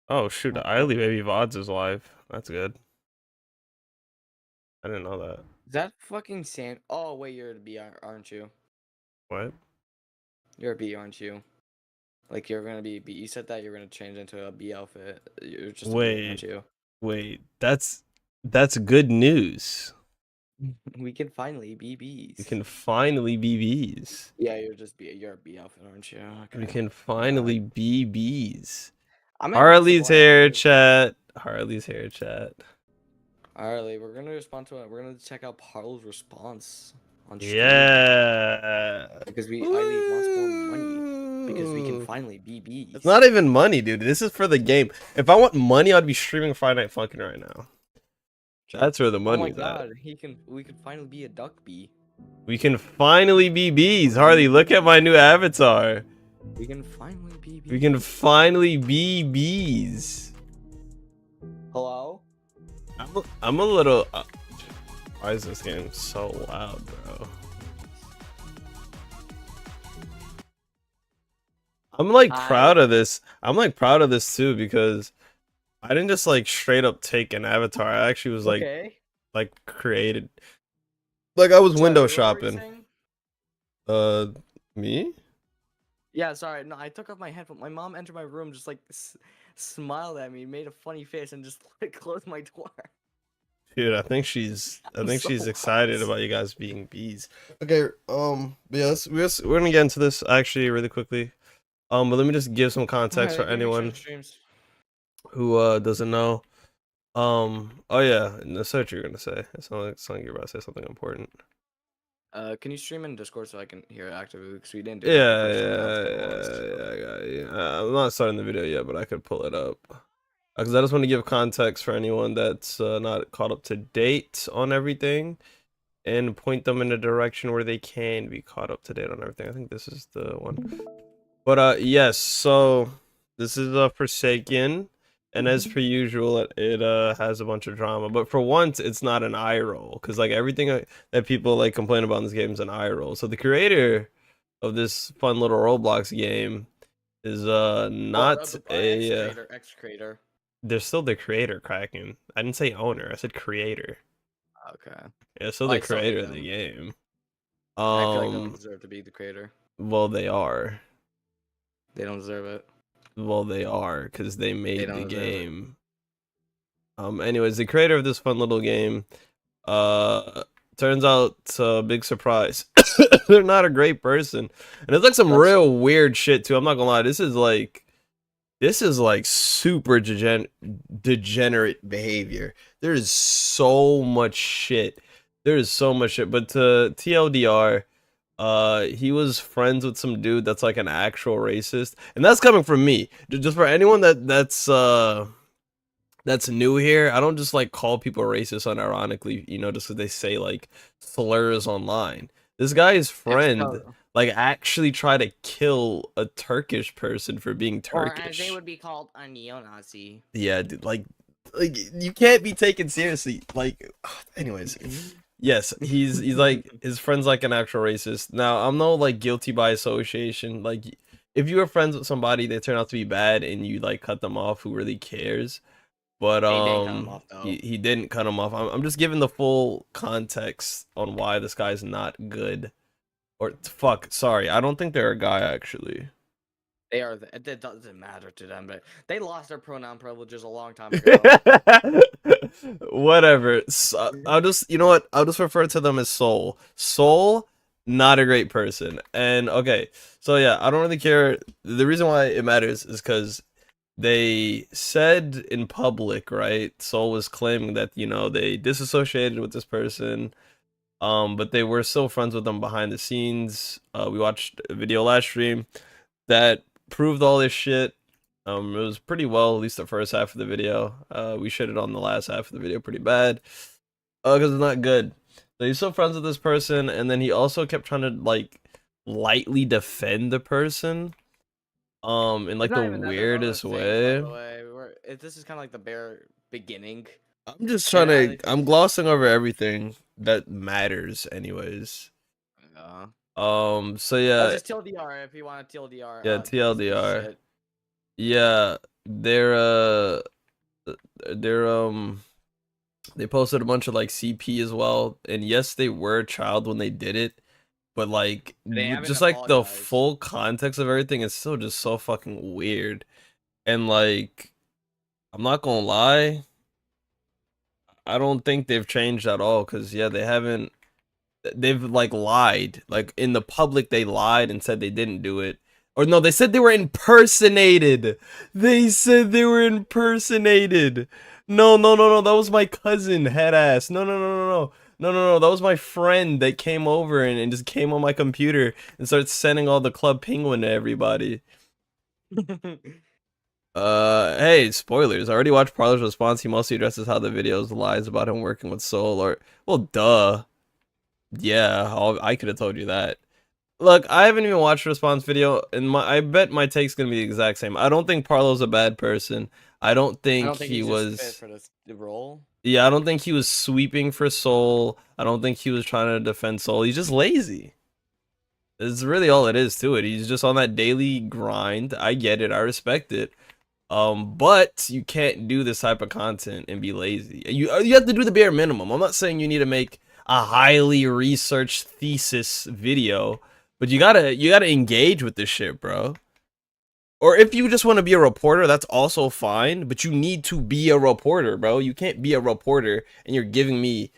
Oh shoot, the Eiley Baby VODs is live. That's good. I didn't know that. Is that fucking Sam? Oh wait, you're a B, aren't you? What? You're a B, aren't you? Like you're gonna be B. You said that you're gonna change into a B outfit. You're just a B, aren't you? Wait. That's good news. We can finally be Bs. We can finally be Bs. Yeah, you're just B. You're a B outfit, aren't you? Okay. We can finally be Bs. I'm Harley's hair chat. Harley's hair chat. Alright, we're gonna respond to it. We're gonna check out Parlo's response on stream. Yeah. Because Eiley wants more money. Because we can finally be Bs. It's not even money, dude. This is for the game. If I want money, I'd be streaming Friday Night Funkin' right now. That's where the money's at. We can finally be a duck bee. We can finally be bees. Harley, look at my new avatar. We can finally be bees. We can finally be bees. Hello? I'm a little... why is this game so loud, bro? I'm like proud of this. I'm like proud of this too because I didn't just like straight up take an avatar. I actually was like created. Like I was window shopping. Me? Yeah, sorry. No, I took off my headphone. My mom entered my room, just like smiled at me, made a funny face, and just closed my door. Dude, I think she's excited about you guys being bees. Okay, yeah, we're gonna get into this actually really quickly. But let me just give some context for anyone who doesn't know. Oh yeah, that's what you're gonna say. It sounds like you're about to say something important. Can you stream in Discord so I can hear it actively? Because we didn't do yeah. I'm not starting the video yet, but I could pull it up. Because I just want to give context for anyone that's not caught up to date on everything, and point them in a direction where they can be caught up to date on everything. I think this is the one. But yes, so this is Forsaken, and as per usual, it has a bunch of drama. But for once, it's not an eye roll, because like everything that people like complain about in this game is an eye roll. So the creator of this fun little Roblox game is not ex-creator. They're still the creator, Kraken. I didn't say owner. I said creator. Okay. Yeah, still the creator of the game. I feel like they don't deserve to be the creator. Well, they are. They don't deserve it. Well, they are, because they made the game. Anyways, the creator of this fun little game, turns out, big surprise, they're not a great person. And it's like some real weird shit, too. I'm not gonna lie. This is like super degenerate behavior. There is so much shit. There is so much shit. But to TLDR, he was friends with some dude that's like an actual racist, and that's coming from me. Just for anyone that's new here, I don't just like call people racist unironically, you know, just because they say like slurs online. This guy's friend like actually try to kill a Turkish person for being Turkish. Or as they would be called, a neo-Nazi. Yeah, dude, like you can't be taken seriously. Like, anyways, yes, he's like his friend's like an actual racist. Now I'm no like guilty by association. Like, if you were friends with somebody they turn out to be bad and you like cut them off, who really cares? But he didn't cut him off. I'm just giving the full context on why this guy's not good. Or fuck, sorry, I don't think they're a guy actually. They are. It doesn't matter to them, but they lost their pronoun privileges a long time ago. Whatever. So, I'll just, you know what? I'll just refer to them as Soul. Soul, not a great person. And okay, so yeah, I don't really care. The reason why it matters is because they said in public, right? Soul was claiming that, you know, they disassociated with this person. But they were still friends with them behind the scenes. We watched a video last stream that proved all this shit. It was pretty well, at least the first half of the video. We shitted on the last half of the video pretty bad. Because it's not good. So he's still friends with this person, and then he also kept trying to like lightly defend the person. In like the weirdest way. This is kind of like the bare beginning. I'm just trying to. I'm glossing over everything that matters, anyways. So yeah. Just TLDR if you want to TLDR. Yeah, TLDR. Yeah. they're they're they posted a bunch of like CP as well, and yes, they were a child when they did it, but like They haven't just like the apologized. full context of everything is still just so fucking weird. And like, I'm not gonna lie, I don't think they've changed at all. Cause yeah, they haven't. They've like lied. Like in the public, they lied and said they didn't do it. Or no, they said they were impersonated. They said they were impersonated. No, no, no, no. That was my cousin, head ass. No, no, no, no, no. No, no, no. That was my friend that came over and just came on my computer and started sending all the Club Penguin to everybody. Hey, spoilers. I already watched Parlo's response. He mostly addresses how the videos lies about him working with Soul. Or, well, duh. Yeah, I could have told you that. Look, I haven't even watched a response video, and I bet my take's gonna be the exact same. I don't think Parlo's a bad person. I don't I think don't think he he's just fit was. for this the role. Yeah, I don't think he was sweeping for Soul. I don't think he was trying to defend Soul. He's just lazy. It's really all it is to it. He's just on that daily grind. I get it. I respect it. But you can't do this type of content and be lazy. You have to do the bare minimum. I'm not saying you need to make a highly researched thesis video, but you gotta engage with this shit, bro. Or if you just want to be a reporter, that's also fine, but you need to be a reporter, bro. You can't be a reporter and you're giving me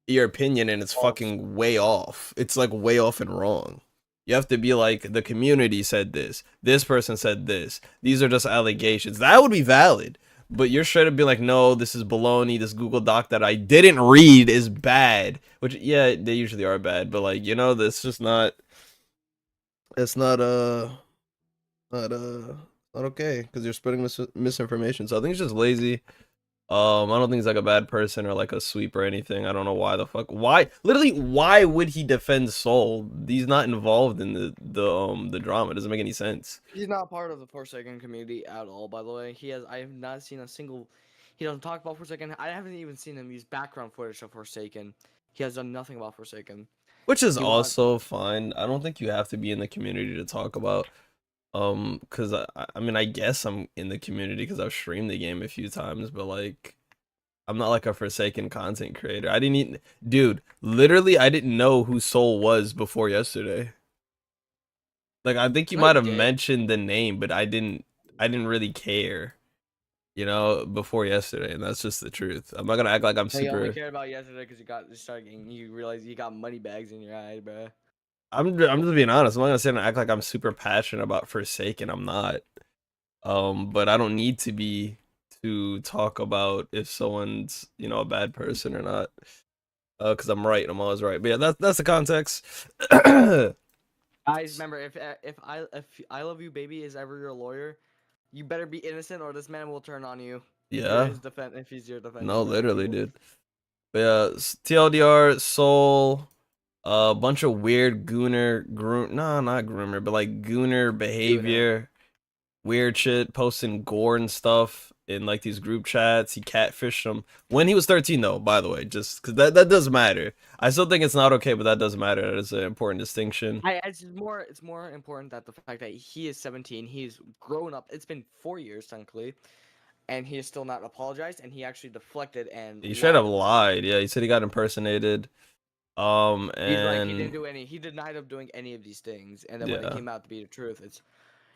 your opinion and it's False. fucking way off. It's like way off and wrong. You have to be like, the community said this. This person said this. These are just allegations. That would be valid. But you're straight up be like, no, this is baloney. This Google Doc that I didn't read is bad. Which, yeah, they usually are bad. But like, that's just not. It's not not okay because you're spreading misinformation. So I think it's just lazy. I don't think he's like a bad person or like a sweep or anything. I don't know why the fuck. Why? Literally, why would he defend Soul? He's not involved in the drama. It doesn't make any sense. He's not part of the Forsaken community at all, by the way. I have not seen a single. He doesn't talk about Forsaken. I haven't even seen him use background footage of Forsaken. He has done nothing about Forsaken. Which is He wants. also fine. I don't think you have to be in the community to talk about. Because I mean, I guess I'm in the community because I've streamed the game a few times, but like, I'm not like a Forsaken content creator. I didn't even, dude, literally, I didn't know who Soul was before yesterday. Like, I think you No, might you have did. mentioned the name, but I didn't really care, before yesterday, and that's just the truth. I'm not gonna act like I'm No, you only super. cared about yesterday because you started getting. You realized you got money bags in your eye, bro. I'm just being honest. I'm not gonna sit and act like I'm super passionate about Forsaken. I'm not. But I don't need to be to talk about if someone's a bad person or not. Because I'm right. I'm always right. But yeah, that's the context. Guys, remember if I love you, baby, is ever your lawyer, you better be innocent or this man will turn on you. If you're Yeah. his defense, if he's your defense No, lawyer, he literally, will. dude. But yeah, TLDR, Soul, a bunch of weird no, not groomer, but like gooner Gooner. behavior, weird shit, posting gore and stuff in like these group chats. He catfished him when he was 13, though. By the way, just because that does matter. I still think it's not okay, but that does matter. That is an important distinction. It's more important that the fact that he is 17, he's grown up. It's been 4 years technically, and he has still not apologized, and he actually deflected and He should have lied about it. lied. Yeah, he said he got impersonated. He's like he didn't And do any. He denied of doing any of these things, and then when it yeah. came out to be the truth,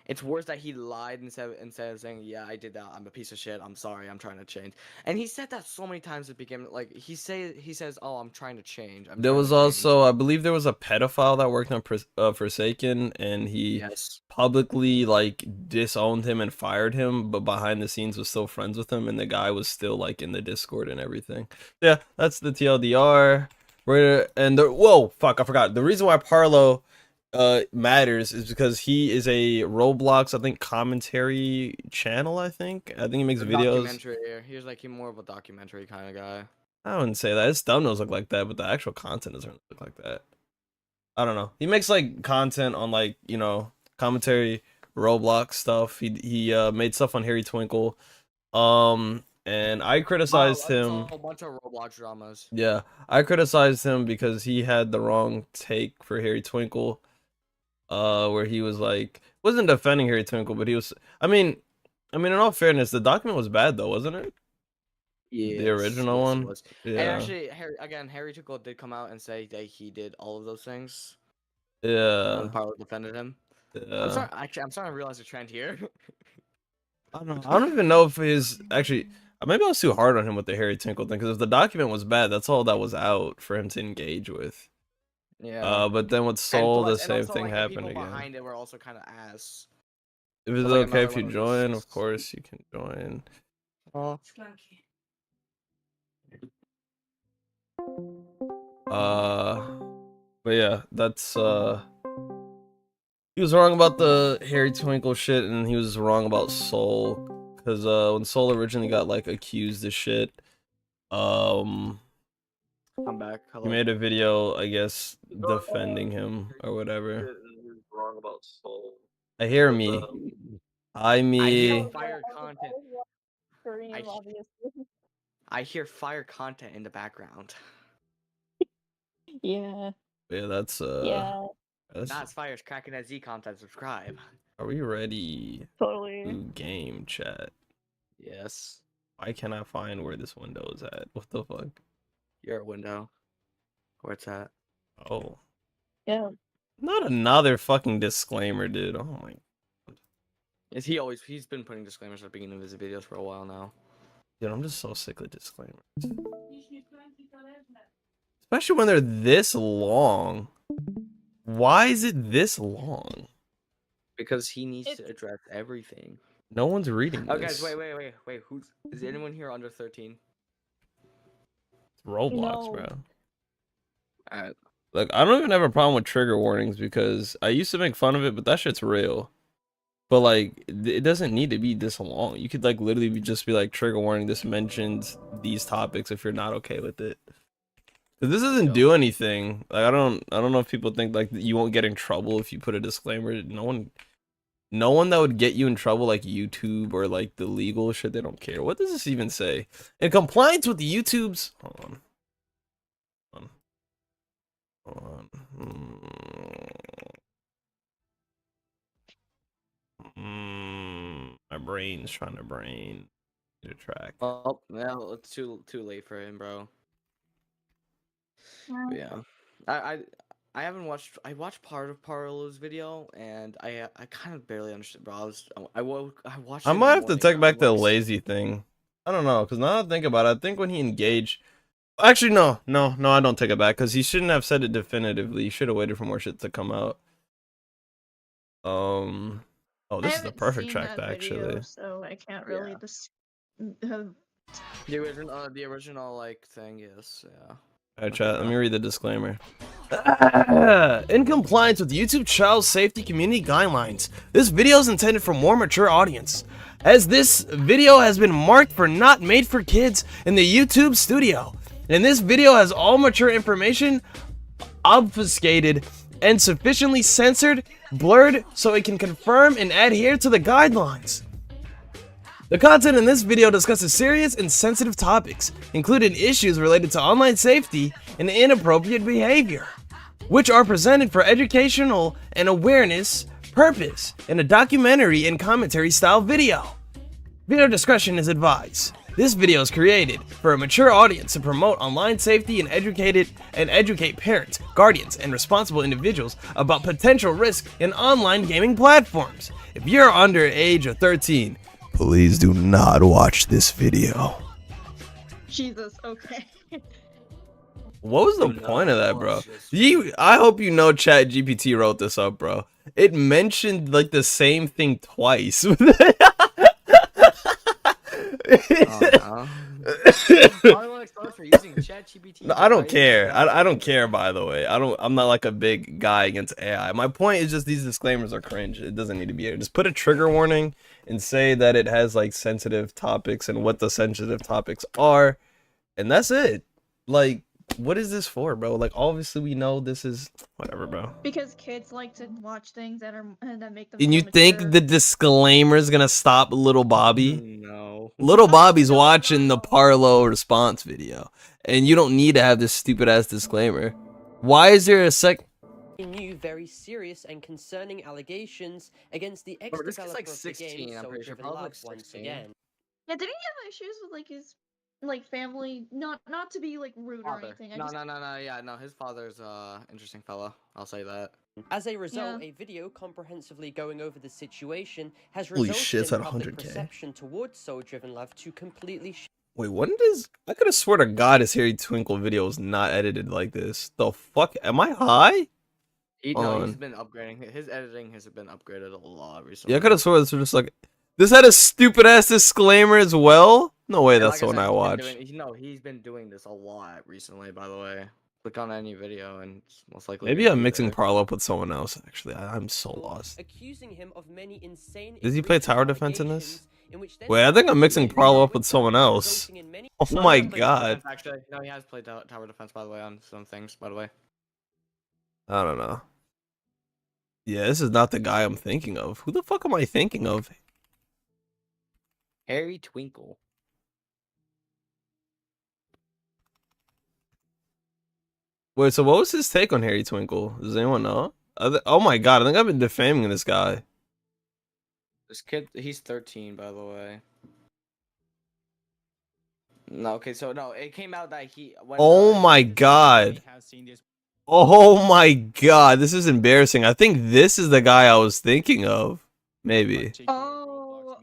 it's worse that he lied instead of saying, "Yeah, I did that. I'm a piece of shit. I'm sorry. I'm trying to change." And he said that so many times at the beginning. Like he says, "Oh, I'm trying to change. I'm There trying to was change." also, I believe there was a pedophile that worked on Forsaken, and he Yes. publicly like disowned him and fired him, but behind the scenes was still friends with him, and the guy was still like in the Discord and everything. Yeah, that's the TLDR. Whoa, fuck, I forgot. The reason why Parlo matters is because he is a Roblox, I think, commentary channel. I think he makes A videos. documentary. He's like more of a documentary kind of guy. I wouldn't say that. His thumbnails look like that, but the actual content doesn't look like that. I don't know. He makes like content on like, commentary, Roblox stuff. He made stuff on Harry Twinkle. And I criticized I saw him. a bunch of Roblox dramas. Yeah, I criticized him because he had the wrong take for Harry Twinkle. Where he was like, wasn't defending Harry Twinkle, but he was. I mean, I mean, in all fairness, the document was bad though, wasn't it? The Yes, original yes, it one. was. And Yeah. actually, Harry Tuchel did come out and say that he did all of those things when Yeah. Parlo defended him. Yeah. I'm starting to realize a trend here. I don't know. I don't even know if his actually. Maybe I was too hard on him with the Harry Tinkle thing because if the document was bad, that's all that was out for him to engage with. Yeah. But then with And Soul, the plus, and same also thing like the happened people again. behind it were also kind of ass. If it's That's like okay another if you one of those. join, of course you can join. Oh. But yeah, that's he was wrong about the Harry Twinkle shit, and he was wrong about Soul, because when Soul originally got like accused of shit, um, I'm back. he Hello. made a video, I guess, defending him or whatever. Wrong about Soul. I hear me. I I hear me. fire content. I, obviously. I hear fire content in the background. Yeah. Yeah, that's Yeah. That's fire's cracking that Z content. Subscribe. Are we ready Totally. to game chat? Yes. Why can't I find where this window is at? What the fuck? Your window. Where it's at. Oh, Yeah. not another fucking disclaimer, dude. Oh my. He's been putting disclaimers at the beginning of his videos for a while now. Dude, I'm just so sick of disclaimers. Especially when they're this long. Why is it this long? Because he needs to address everything. No one's reading this. Oh guys, wait, is anyone here under 13? It's Roblox, No. bro. Alright. Like, I don't even have a problem with trigger warnings because I used to make fun of it, but that shit's real. But like, it doesn't need to be this long. You could like literally just be like, trigger warning, this mentions these topics if you're not okay with it. This doesn't do anything. Like, I don't know if people think like you won't get in trouble if you put a disclaimer. No one that would get you in trouble, like YouTube or like the legal shit, they don't care. What does this even say? In compliance with the YouTube's, hold on. My brain's trying to brain to track. Oh, no, it's too late for him, bro. But yeah, I haven't watched. I watched part of Parlo's video, and I kind of barely understood, bro. I watched. I it in might the have to morning take back after the work. lazy thing. I don't know, because now that I think about it, I think when he engaged. Actually, no, I don't take it back, because he shouldn't have said it definitively. He should have waited for more shit to come out. Oh, this is the perfect track, actually. So I can't really The original like thing, yes, yeah. Alright, chat, let me read the disclaimer. In compliance with YouTube Child Safety Community Guidelines, this video is intended for more mature audience, as this video has been marked for not made for kids in the YouTube studio. And this video has all mature information obfuscated and sufficiently censored, blurred, so it can confirm and adhere to the guidelines. The content in this video discusses serious and sensitive topics, including issues related to online safety and inappropriate behavior, which are presented for educational and awareness purpose in a documentary and commentary style video. Video discretion is advised. This video is created for a mature audience to promote online safety and educate parents, guardians, and responsible individuals about potential risk in online gaming platforms. If you're under age of 13, please do not watch this video. Jesus, okay. What was the point of that, bro? I hope you know ChatGPT wrote this up, bro. It mentioned like the same thing twice. For using ChatGPT. No, I don't care. I don't care, by the way. I'm not like a big guy against AI. My point is just these disclaimers are cringe. It doesn't need to be here. Just put a trigger warning and say that it has like sensitive topics and what the sensitive topics are, and that's it. Like, what is this for, bro? Like, obviously we know this is whatever, bro. Because kids like to watch things that make them. And you think the disclaimer is gonna stop little Bobby? No. Little Bobby's watching the Parlo response video, and you don't need to have this stupid ass disclaimer. Why is there a new very serious and concerning allegations against the Bro, this kid's ex-developer like of the game 16, I'm Soul pretty sure. Driven Probably Love like once 16. again. Yeah, didn't he have issues with like his family? Not to be like rude or Father. anything. No, yeah, no, his father's interesting fellow. I'll say that. As a result, Yeah. a video comprehensively going over the situation has Holy resulted shit, it's in at public 100K. perception towards Soul Driven Love to completely Wait, when does I could have swore to God his Harry Twinkle video was not edited like this. The fuck? Am I high? No, he's On. been upgrading. His editing has been upgraded a lot recently. Yeah, I could have swore this was just like this had a stupid ass disclaimer as well. No way, And that's like the one said, I he's been watched. he's been doing this a lot recently, by the way. Click on any video and it's most likely Maybe gonna I'm be mixing there. Parlo up with someone else. Actually, I'm so lost. accusing him of many insane. Does he play egregious tower defense in this? allegations in which then Wait, I think I'm mixing Maybe. Parlo up with someone else. resulting in many Oh No, he my has played tower god. defense, actually, no, he has played tower defense, by the way, on some things. By the way, I don't know. Yeah, this is not the guy I'm thinking of. Who the fuck am I thinking of? Harry Twinkle. Wait, so what was his take on Harry Twinkle? Does anyone know? Oh my god, I think I've been defaming this guy. This kid, he's 13, by the way. No, okay, so no, it came out that he. When, Oh my god. Oh my god, this is embarrassing. I think this is the guy I was thinking of. Maybe. Oh,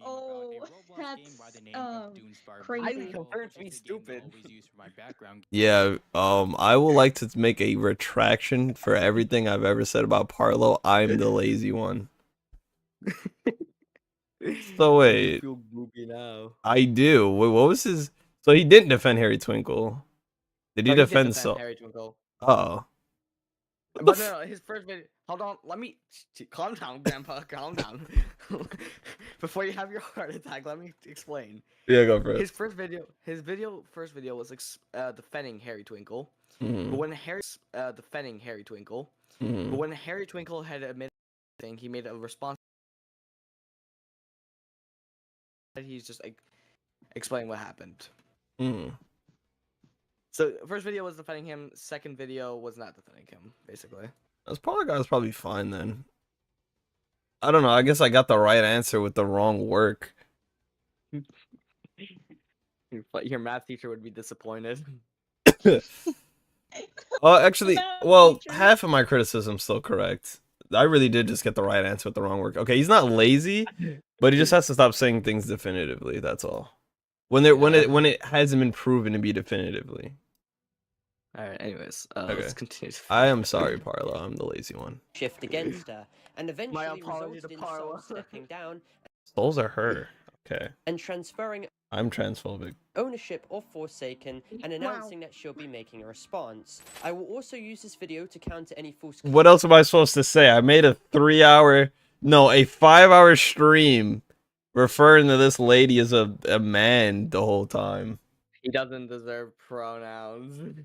that's I crazy. confirmed to be stupid. Yeah, I would like to make a retraction for everything I've ever said about Parlo. I'm the lazy one. So wait, feel goopy now. I do. Wait, what was his? So he didn't defend Harry Twinkle. Did he No, did defend so? Harry Twinkle. Oh. But no, his first video. Hold on, let me calm down, Grandpa. Calm down. Before you have your heart attack, let me explain. Yeah, go for it. His first video was defending Harry Twinkle. Mhm. But when defending Harry Twinkle, Mhm. but when Harry Twinkle had admitted thing, he made a response. He's just like explaining what happened. Mhm. So first video was defending him. Second video was not defending him, basically. That's probably fine then. I don't know. I guess I got the right answer with the wrong work. Your math teacher would be disappointed. Oh, actually, No, well, teacher. half of my criticism's still correct. I really did just get the right answer with the wrong work. Okay, he's not lazy, but he just has to stop saying things definitively. That's all. When it hasn't been proven to be definitively. All right. Anyways, Okay. let's continue. I am sorry, Parlo. I'm the lazy one. shift against her, and eventually apology resulted to in Parlo. Soul stepping down Souls are her. Okay. and transferring I'm transphobic. ownership of Forsaken and announcing that she'll be making a response. I will also use this video to counter any false claims. What else am I supposed to say? I made a 5-hour stream referring to this lady as a man the whole time. He doesn't deserve pronouns.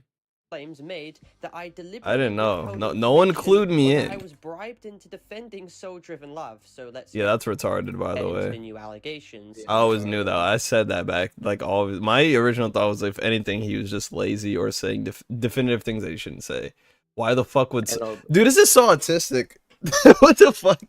claims made that I deliberately I didn't know. withheld No one information clued me or that I in. was bribed into defending Soul Driven Love. So let's Yeah, that's retarded, by get the into the way. new allegations. I always knew that. I said that back. Like, always. My original thought was, if anything, he was just lazy or saying definitive things that he shouldn't say. Why the fuck would... Dude, this is so autistic. What the fuck?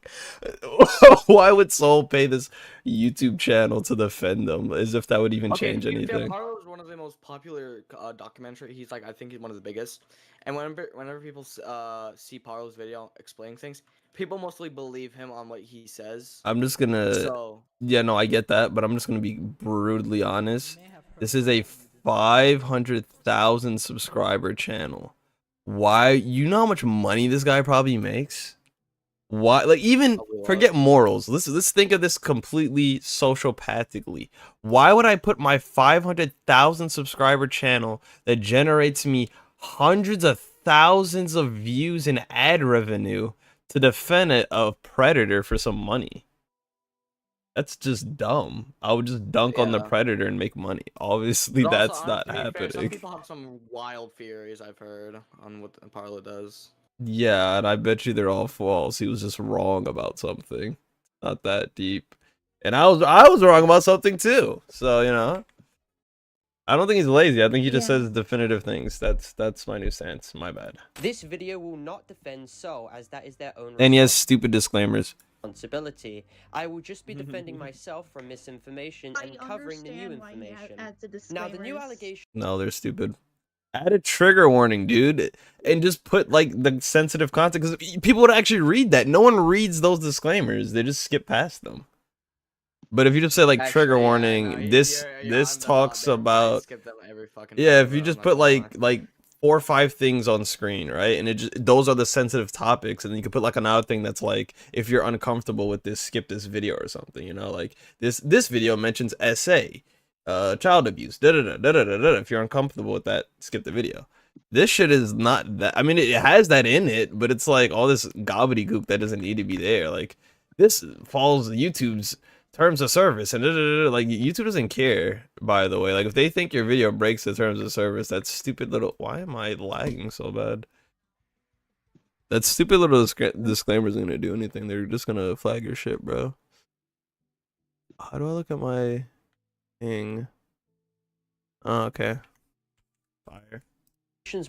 Why would Soul pay this YouTube channel to defend them? As if that would even change anything. Parlo is one of the most popular documentary. He's like, I think he's one of the biggest. And whenever people see Parlo's video explaining things, people mostly believe him on what he says. I'm just gonna... So Yeah, no, I get that, but I'm just gonna be brutally honest. This is a 500,000 subscriber channel. Why? You know how much money this guy probably makes? Why? Like, even forget morals. Let's think of this completely sociopathically. Why would I put my 500,000 subscriber channel that generates me hundreds of thousands of views and ad revenue to defend a predator for some money? That's just dumb. I would just dunk on the Yeah. predator and make money. Obviously, But also, that's not to be fair, some happening. people have some wild theories I've heard on what Parlo does. Yeah, and I bet you they're all false. He was just wrong about something. Not that deep. And I was wrong about something too. So, you know. I don't think he's lazy. I think he just Yeah. says definitive things. That's my new stance. My bad. This video will not defend Seoul, as that is their own And he has stupid disclaimers. responsibility. I will just be defending myself from misinformation I and covering the new understand why he information. adds the Now, the new disclaimers. allegation No, they're stupid. Add a trigger warning, dude, and just put like the sensitive content because people would actually read that. No one reads those disclaimers; they just skip past them. But if you just say like trigger Actually, yeah, warning, no, this you're this on the talks ball there, bro. I about skip them every fucking yeah. time, If you bro, just I'm not put gonna lie. like 4 or 5 things on screen, right, and it just those are the sensitive topics, and then you could put like another thing that's like if you're uncomfortable with this, skip this video or something. You know, like this video mentions SA, child abuse. Da da da da da da. If you're uncomfortable with that, skip the video. This shit is not that. I mean, it has that in it, but it's like all this gobbledygook that doesn't need to be there. Like this follows YouTube's terms of service, and like YouTube doesn't care. By the way, like if they think your video breaks the terms of service, that stupid little. Why am I lagging so bad? That stupid little disclaimer is gonna do anything. They're just gonna flag your shit, bro. How do I look at my thing? Oh, okay. Fire.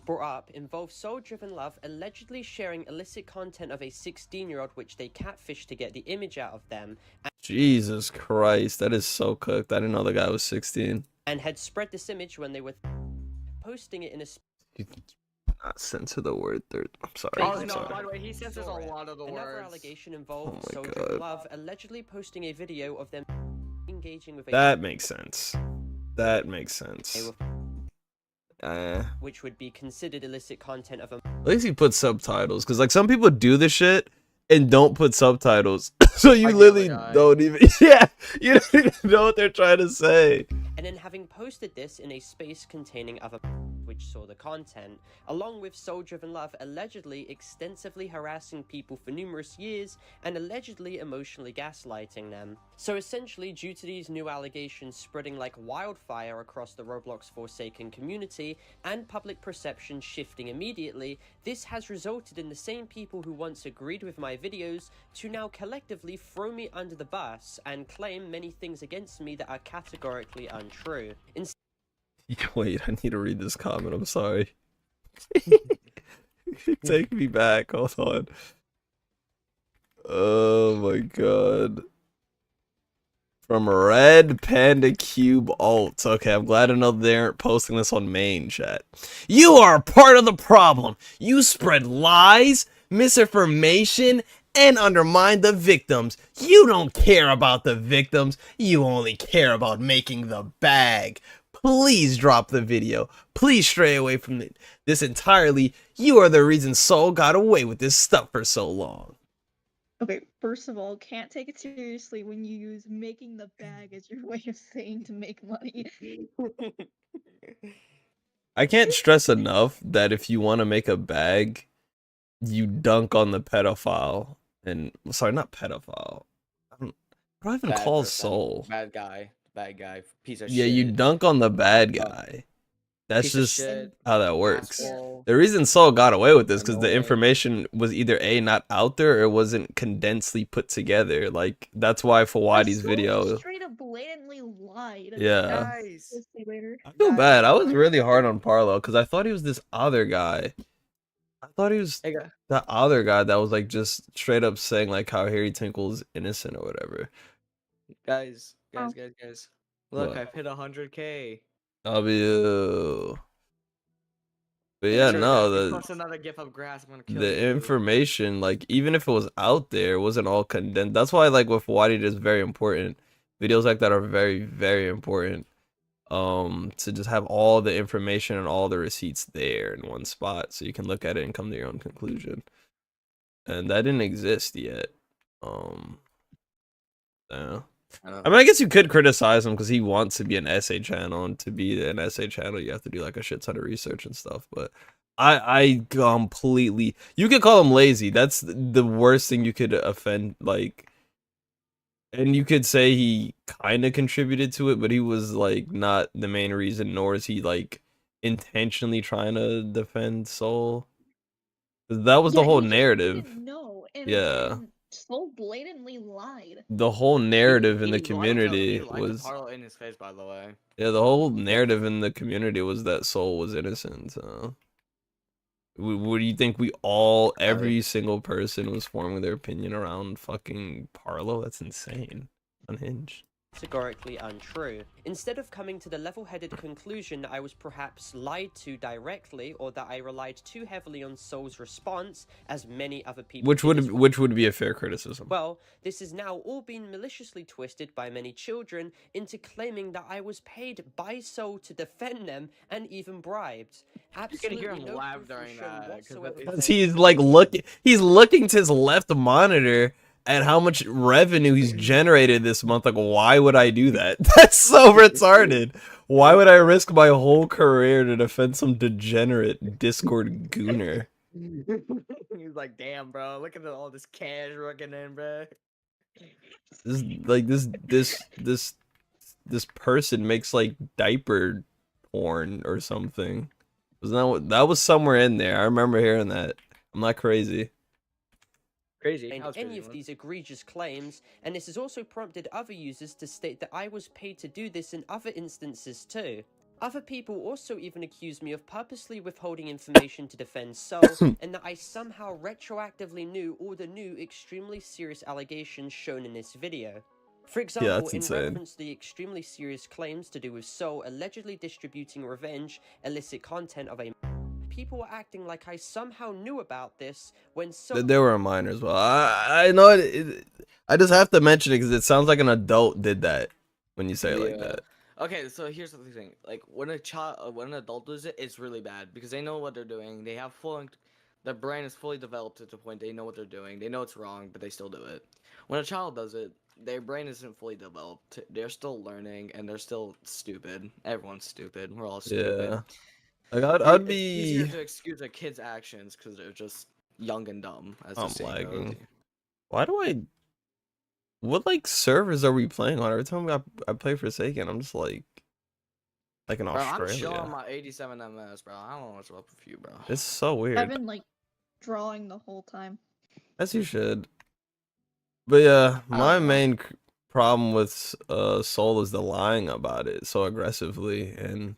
brought up involve soul-driven love allegedly sharing illicit content of a 16-year-old which they catfished to get the image out of them Jesus Christ, that is so cooked. I didn't know the guy was 16. and had spread this image when they were posting it in a You not censor the word third. I'm sorry. Oh I'm no! sorry. By the way, he censors a lot of the Another words. allegation involved Oh my soul-driven God. love allegedly posting a video of them engaging with a That makes sense. That makes they sense. were At which would be considered illicit content of a least he put subtitles, because like some people do this shit and don't put subtitles, so you Like the literally other guy. don't even. Yeah, you don't even know what they're trying to say. and then having posted this in a space containing other which saw the content, along with soul-driven love allegedly extensively harassing people for numerous years and allegedly emotionally gaslighting them. So essentially, due to these new allegations spreading like wildfire across the Roblox Forsaken community and public perception shifting immediately, this has resulted in the same people who once agreed with my videos to now collectively throw me under the bus and claim many things against me that are categorically untrue. Wait, I need to read this comment. I'm sorry. Take me back. Hold on. Oh my God. From Red Panda Cube Alt. Okay, I'm glad to know they aren't posting this on main chat. You are part of the problem. You spread lies, misinformation, and undermine the victims. You don't care about the victims. You only care about making the bag. Please drop the video. Please stray away from this entirely. You are the reason Soul got away with this stuff for so long. Okay, first of all, can't take it seriously when you use making the bag as your way of saying to make money. I can't stress enough that if you want to make a bag, you dunk on the pedophile. And sorry, not pedophile. What do I even Bad call person, Soul? Bad guy, piece of Yeah, shit. you dunk on the bad guy. That's Piece of just shit, how that works. asshole. The reason Soul got away with this because the Annoying. information was either A, not out there, or it wasn't condensely put together. Like, that's why Fawadi's Soul video. straight up blatantly lied. Yeah. Guys, We'll see later. I feel Guys, bad. I was guys. really hard on Parlo because I thought he was this other guy. I thought he was hey, guy. that other guy that was like just straight up saying like how Harry Tinkle's innocent or whatever. guys, Oh. guys. Look, What? I've hit 100K. W. But yeah, Sure, no, guys, you the post another gif of grass, I'm gonna kill the you. information, like even if it was out there, it wasn't all condensed. That's why like with Wadi is very important. Videos like that are very, very important. To just have all the information and all the receipts there in one spot so you can look at it and come to your own conclusion. And that didn't exist yet. Yeah. I mean, I guess you could criticize him because he wants to be an essay channel, and to be an essay channel, you have to do like a shit ton of research and stuff. But I completely, you could call him lazy. That's the worst thing you could offend, like, and you could say he kind of contributed to it, but he was like not the main reason, nor is he like intentionally trying to defend Soul. That was the Yeah, whole he just narrative. didn't know. And, Yeah. and Soul blatantly lied. The whole narrative in the He lied to- community he lied to was Parlo in his face, by the way. yeah. The whole narrative in the community was that Soul was innocent. So, what do you think? Every single person was forming their opinion around fucking Parlo? That's insane. Unhinged. Categorically untrue. Instead of coming to the level-headed conclusion that I was perhaps lied to directly, or that I relied too heavily on Soul's response, as many other people Which did as would be a fair criticism. well, this has now all been maliciously twisted by many children into claiming that I was paid by Soul to defend them and even bribed. You can hear Absolutely him no laugh proof during was shown that, 'cause whatsoever it- for Because them he's to like claim- he's looking to his left monitor at how much revenue he's generated this month. Like, why would I do that? That's so retarded. Why would I risk my whole career to defend some degenerate Discord gooner? He's like, damn, bro, look at all this cash working in, bro. This person makes like diaper porn or something. Wasn't that was somewhere in there? I remember hearing that. I'm not crazy. Crazy. And That was any crazy, of man. these egregious claims, and this has also prompted other users to state that I was paid to do this in other instances too. Other people also even accused me of purposely withholding information to defend Soul, and that I somehow retroactively knew all the new extremely serious allegations shown in this video. For example, that's in insane. reference to the extremely serious claims to do with Soul allegedly distributing revenge, illicit content of a people were acting like I somehow knew about this when Soul They were a minor as well. I know I just have to mention it because it sounds like an adult did that when you say it like Yeah. that. Okay, so here's the thing: like when when an adult does it, it's really bad because they know what they're doing. They have their brain is fully developed to the point they know what they're doing. They know it's wrong, but they still do it. When a child does it, their brain isn't fully developed. They're still learning and they're still stupid. Everyone's stupid. We're all stupid. Yeah. Like I'd It's be easier to excuse a kid's actions because they're just young and dumb. As the I'm saying goes. lagging. Why do I what like servers are we playing on? Every time I play Forsaken, I'm just like in Bro, I'm Australia. chilling my 87 ms, bro. I don't know what's up with you, bro. It's so weird. I've been like drawing the whole time. As you should. But yeah, I my don't know. main problem with Soul is the lying about it so aggressively and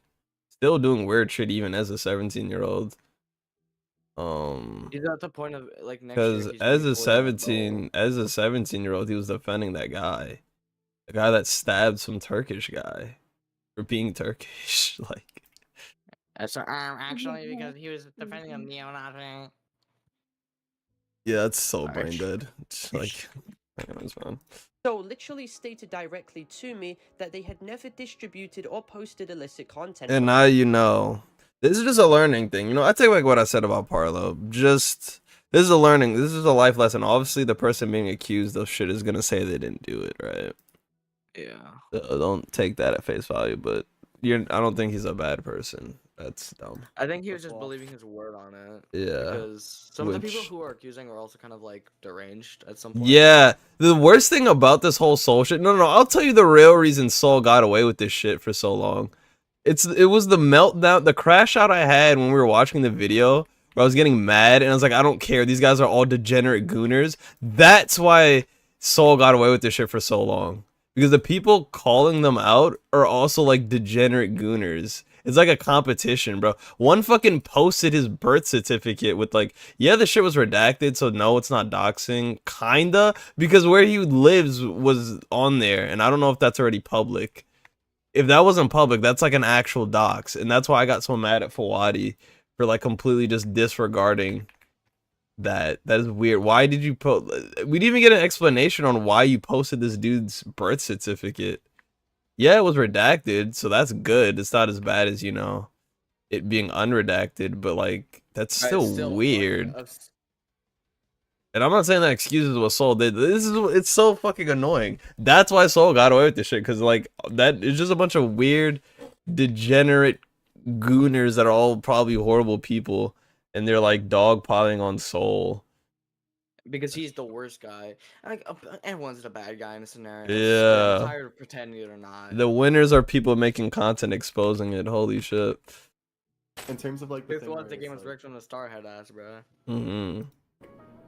still doing weird shit even as a 17-year-old. He's at the point of like next year. Because he's gonna be fully adult. as a 17-year-old, he was defending that guy, the guy that stabbed some Turkish guy for being Turkish. Like, So, actually, because he was defending a neo-Nazi. yeah, that's so Alright. brain dead. It's like, anyways, man. Soul literally stated directly to me that they had never distributed or posted illicit content. And now you know. This is just a learning thing. You know, I take back what I said about Parlo. This is a learning. This is a life lesson. Obviously, the person being accused of shit is gonna say they didn't do it, right? Yeah. Don't take that at face value. But I don't think he's a bad person. That's dumb. I think he was just Well, believing his word on it. Yeah. Because some of the people Which- who are accusing are also kind of like deranged at some point. Yeah, the worst thing about this whole Soul shit. No, I'll tell you the real reason Soul got away with this shit for so long. It was the meltdown, the crash out I had when we were watching the video, where I was getting mad and I was like, I don't care. These guys are all degenerate gooners. That's why Soul got away with this shit for so long. Because the people calling them out are also like degenerate gooners. It's like a competition, bro. One fucking posted his birth certificate with like, yeah, the shit was redacted, so no, it's not doxing. Kinda, because where he lives was on there, and I don't know if that's already public. If that wasn't public, that's like an actual dox, and that's why I got so mad at Fawadi for like completely just disregarding that. That is weird. Why did you post? We didn't even get an explanation on why you posted this dude's birth certificate. Yeah, it was redacted, so that's good. It's not as bad as, you know, it being unredacted, but like that's Right, still weird. fucking And I'm not saying that excuses what Soul did. It's so fucking annoying. That's why Soul got away with this shit, because like that is just a bunch of weird, degenerate gooners that are all probably horrible people, and they're like dogpiling on Soul. because he's the worst guy. Like everyone's the bad guy in a scenario. Yeah. I'm tired of pretending it or not. The winners are people making content exposing it. Holy shit. In terms of like the This thing was where the it's, game was like- rigged from the star head ass, bro. Mm-hmm.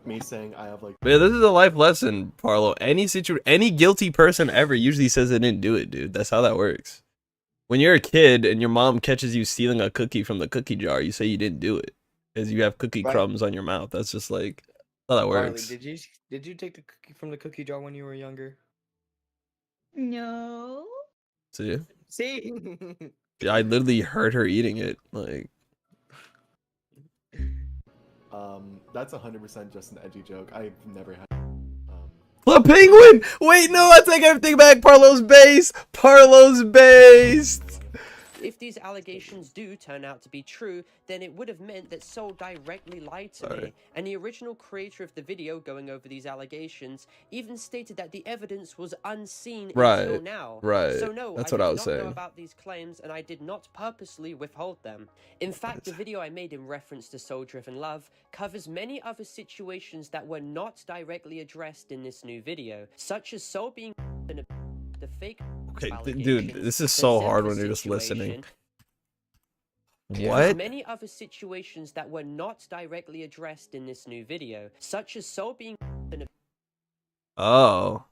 me saying I have like. But yeah, this is a life lesson, Parlo. Any guilty person ever usually says they didn't do it, dude. That's how that works. When you're a kid and your mom catches you stealing a cookie from the cookie jar, you say you didn't do it because you have cookie Right. crumbs on your mouth. That's just like how that Harley, works. did you take the cookie from the cookie jar when you were younger? No. See, See? I literally heard her eating it. Like, That's 100% just an edgy joke. I've never had. a penguin. Wait, no, I take everything back. Parlo's based. Parlo's based. If these allegations do turn out to be true, then it would have meant that Soul directly lied to me, and the original creator of the video going over these allegations even stated that the evidence was unseen until now. Right. So no, That's I what I did was not saying. know about these claims, and I did not purposely withhold them. In fact, the video I made in reference to Soul-Driven Love covers many other situations that were not directly addressed in this new video, such as Soul being the fake. Okay, dude, allegations, this is the so Zephyr hard when you're just situation. listening. There's What? many other situations that were not directly addressed in this new video, such as Soul being Oh,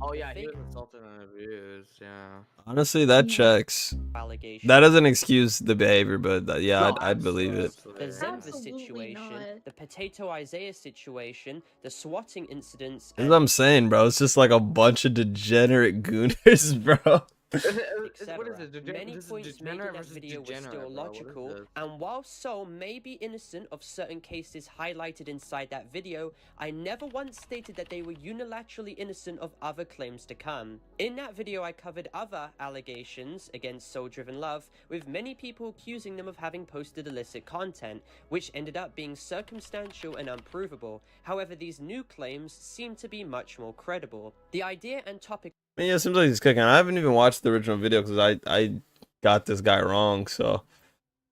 Oh yeah, he fake was insulted on the views. Yeah. honestly, that checks. allegation. That doesn't excuse the behavior, but yeah, No, I'd believe it. The Zenva Absolutely situation, not. the Potato Isaiah situation, the swatting incidents, That's what I'm saying, bro. It's just like a bunch of degenerate gooners, bro. What is etc. it? Many This is points made in degenerate that versus video were degenerate, still bro. What is logical, this? and while Soul may be innocent of certain cases highlighted inside that video, I never once stated that they were unilaterally innocent of other claims to come. In that video, I covered other allegations against Soul-Driven Love, with many people accusing them of having posted illicit content, which ended up being circumstantial and unprovable. However, these new claims seem to be much more credible. The idea and topic I mean, yeah, it seems like he's cooking. I haven't even watched the original video because I got this guy wrong, so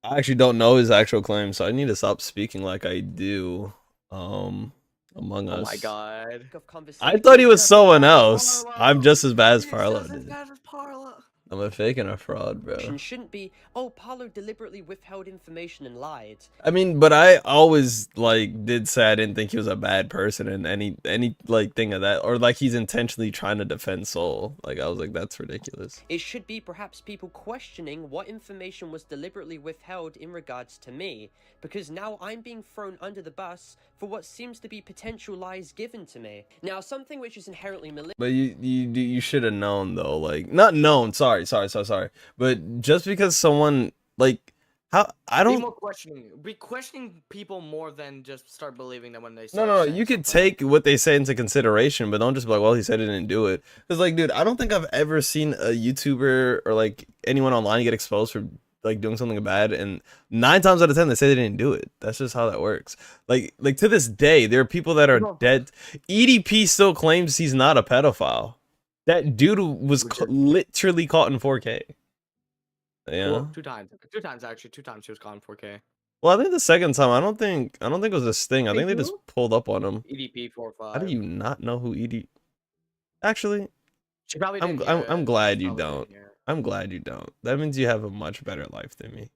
I actually don't know his actual claim, so I need to stop speaking like I do. Among Oh Us. my god. of I conversation thought he was someone else. I'm just as bad as Parlo, This dude. guy's Parlo. I'm a fake and a fraud, bro. shouldn't be, oh, Parlo deliberately withheld information and lied. I mean, but I always like did say I didn't think he was a bad person in any like thing of that, or like he's intentionally trying to defend Soul. Like I was like, that's ridiculous. It should be perhaps people questioning what information was deliberately withheld in regards to me, because now I'm being thrown under the bus for what seems to be potential lies given to me. Now, something which is inherently malicious. But you should have known though, like not known. Sorry. But just because someone like how I Be don't. more questioning. Be questioning people more than just start believing them when they No, start no, saying you could something. take what they say into consideration, but don't just be like, well, he said he didn't do it. Because, like, dude, I don't think I've ever seen a YouTuber or, like, anyone online get exposed for, like, doing something bad, and 9 times out of 10, they say they didn't do it. That's just how that works. Like to this day, there are people that are dead. EDP still claims he's not a pedophile. That dude was literally caught in 4K. Yeah. Well, two times actually. 2 times he was caught in 4K. Well, I think the second time, I don't think it was this thing. I think they just pulled up on him. EDP 4-5. How do you not know who ED? Actually, She probably I'm didn't hear I'm it. glad She you probably don't. didn't hear it. I'm glad you don't. That means you have a much better life than me.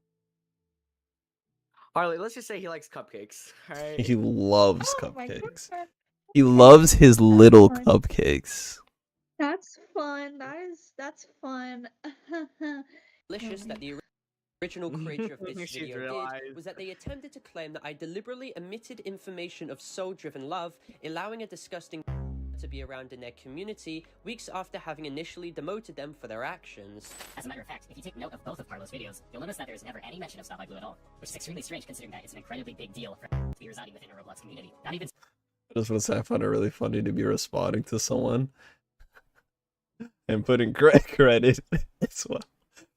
Harley, let's just say he likes cupcakes. Alright. He loves Oh my cupcakes. God. He loves his little fine. cupcakes. That's fun. That's fun. Malicious that the original creator of this She's video realized. did was that they attempted to claim that I deliberately omitted information of Soul-Driven Love, allowing a disgusting to be around in their community weeks after having initially demoted them for their actions. As a matter of fact, if you take note of both of Parlo's videos, you'll notice that there is never any mention of Stop by Blue at all, which is extremely strange considering that it's an incredibly big deal for to be residing within a Roblox community. Not even I just want to say I find it really funny to be responding to someone and putting credit as well.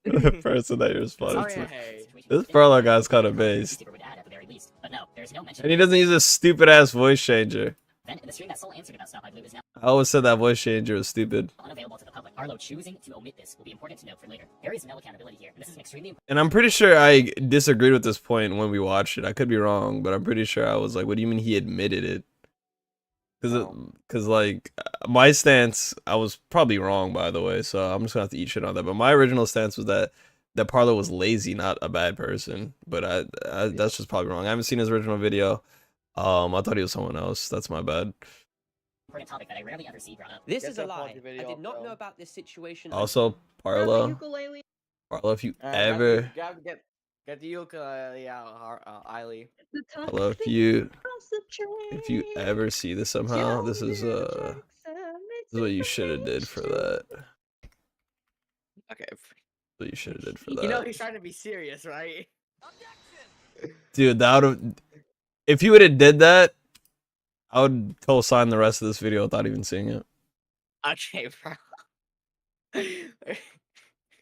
The person that you're responding Sorry, to. hey. This Parlo guy's kind of based. would add at the very least. But no, there's no mention And he doesn't use a stupid ass voice changer. Then the stream that Soul answered about Stop by Blue is now I always said that voice changer was stupid. unavailable to the public. Parlo choosing to omit this will be important to note for later. There is no accountability here, and this is an extremely And I'm pretty sure I disagreed with this point when we watched it. I could be wrong, but I'm pretty sure I was like, what do you mean he admitted it? Because like, my stance, I was probably wrong, by the way, so I'm just going to have to eat shit on that. But my original stance was that Parlo was lazy, not a bad person. But that's just probably wrong. I haven't seen his original video. I thought he was someone else. That's my bad. Important topic that I rarely ever see brought up. This Get is a that lie. apology I video did up, not bro. know about this situation. Also, Grab a Parlo, ukulele. if you Grab ever, get the ukulele out, Eiley. The Parlo, toxic across the if you train. ever see this somehow, this is Jackson what you should have did for that. Okay. What you should have did for You know that. he's trying to be serious, right? Dude, that would have. If you would have did that, I would co-sign the rest of this video without even seeing it. Okay, bro.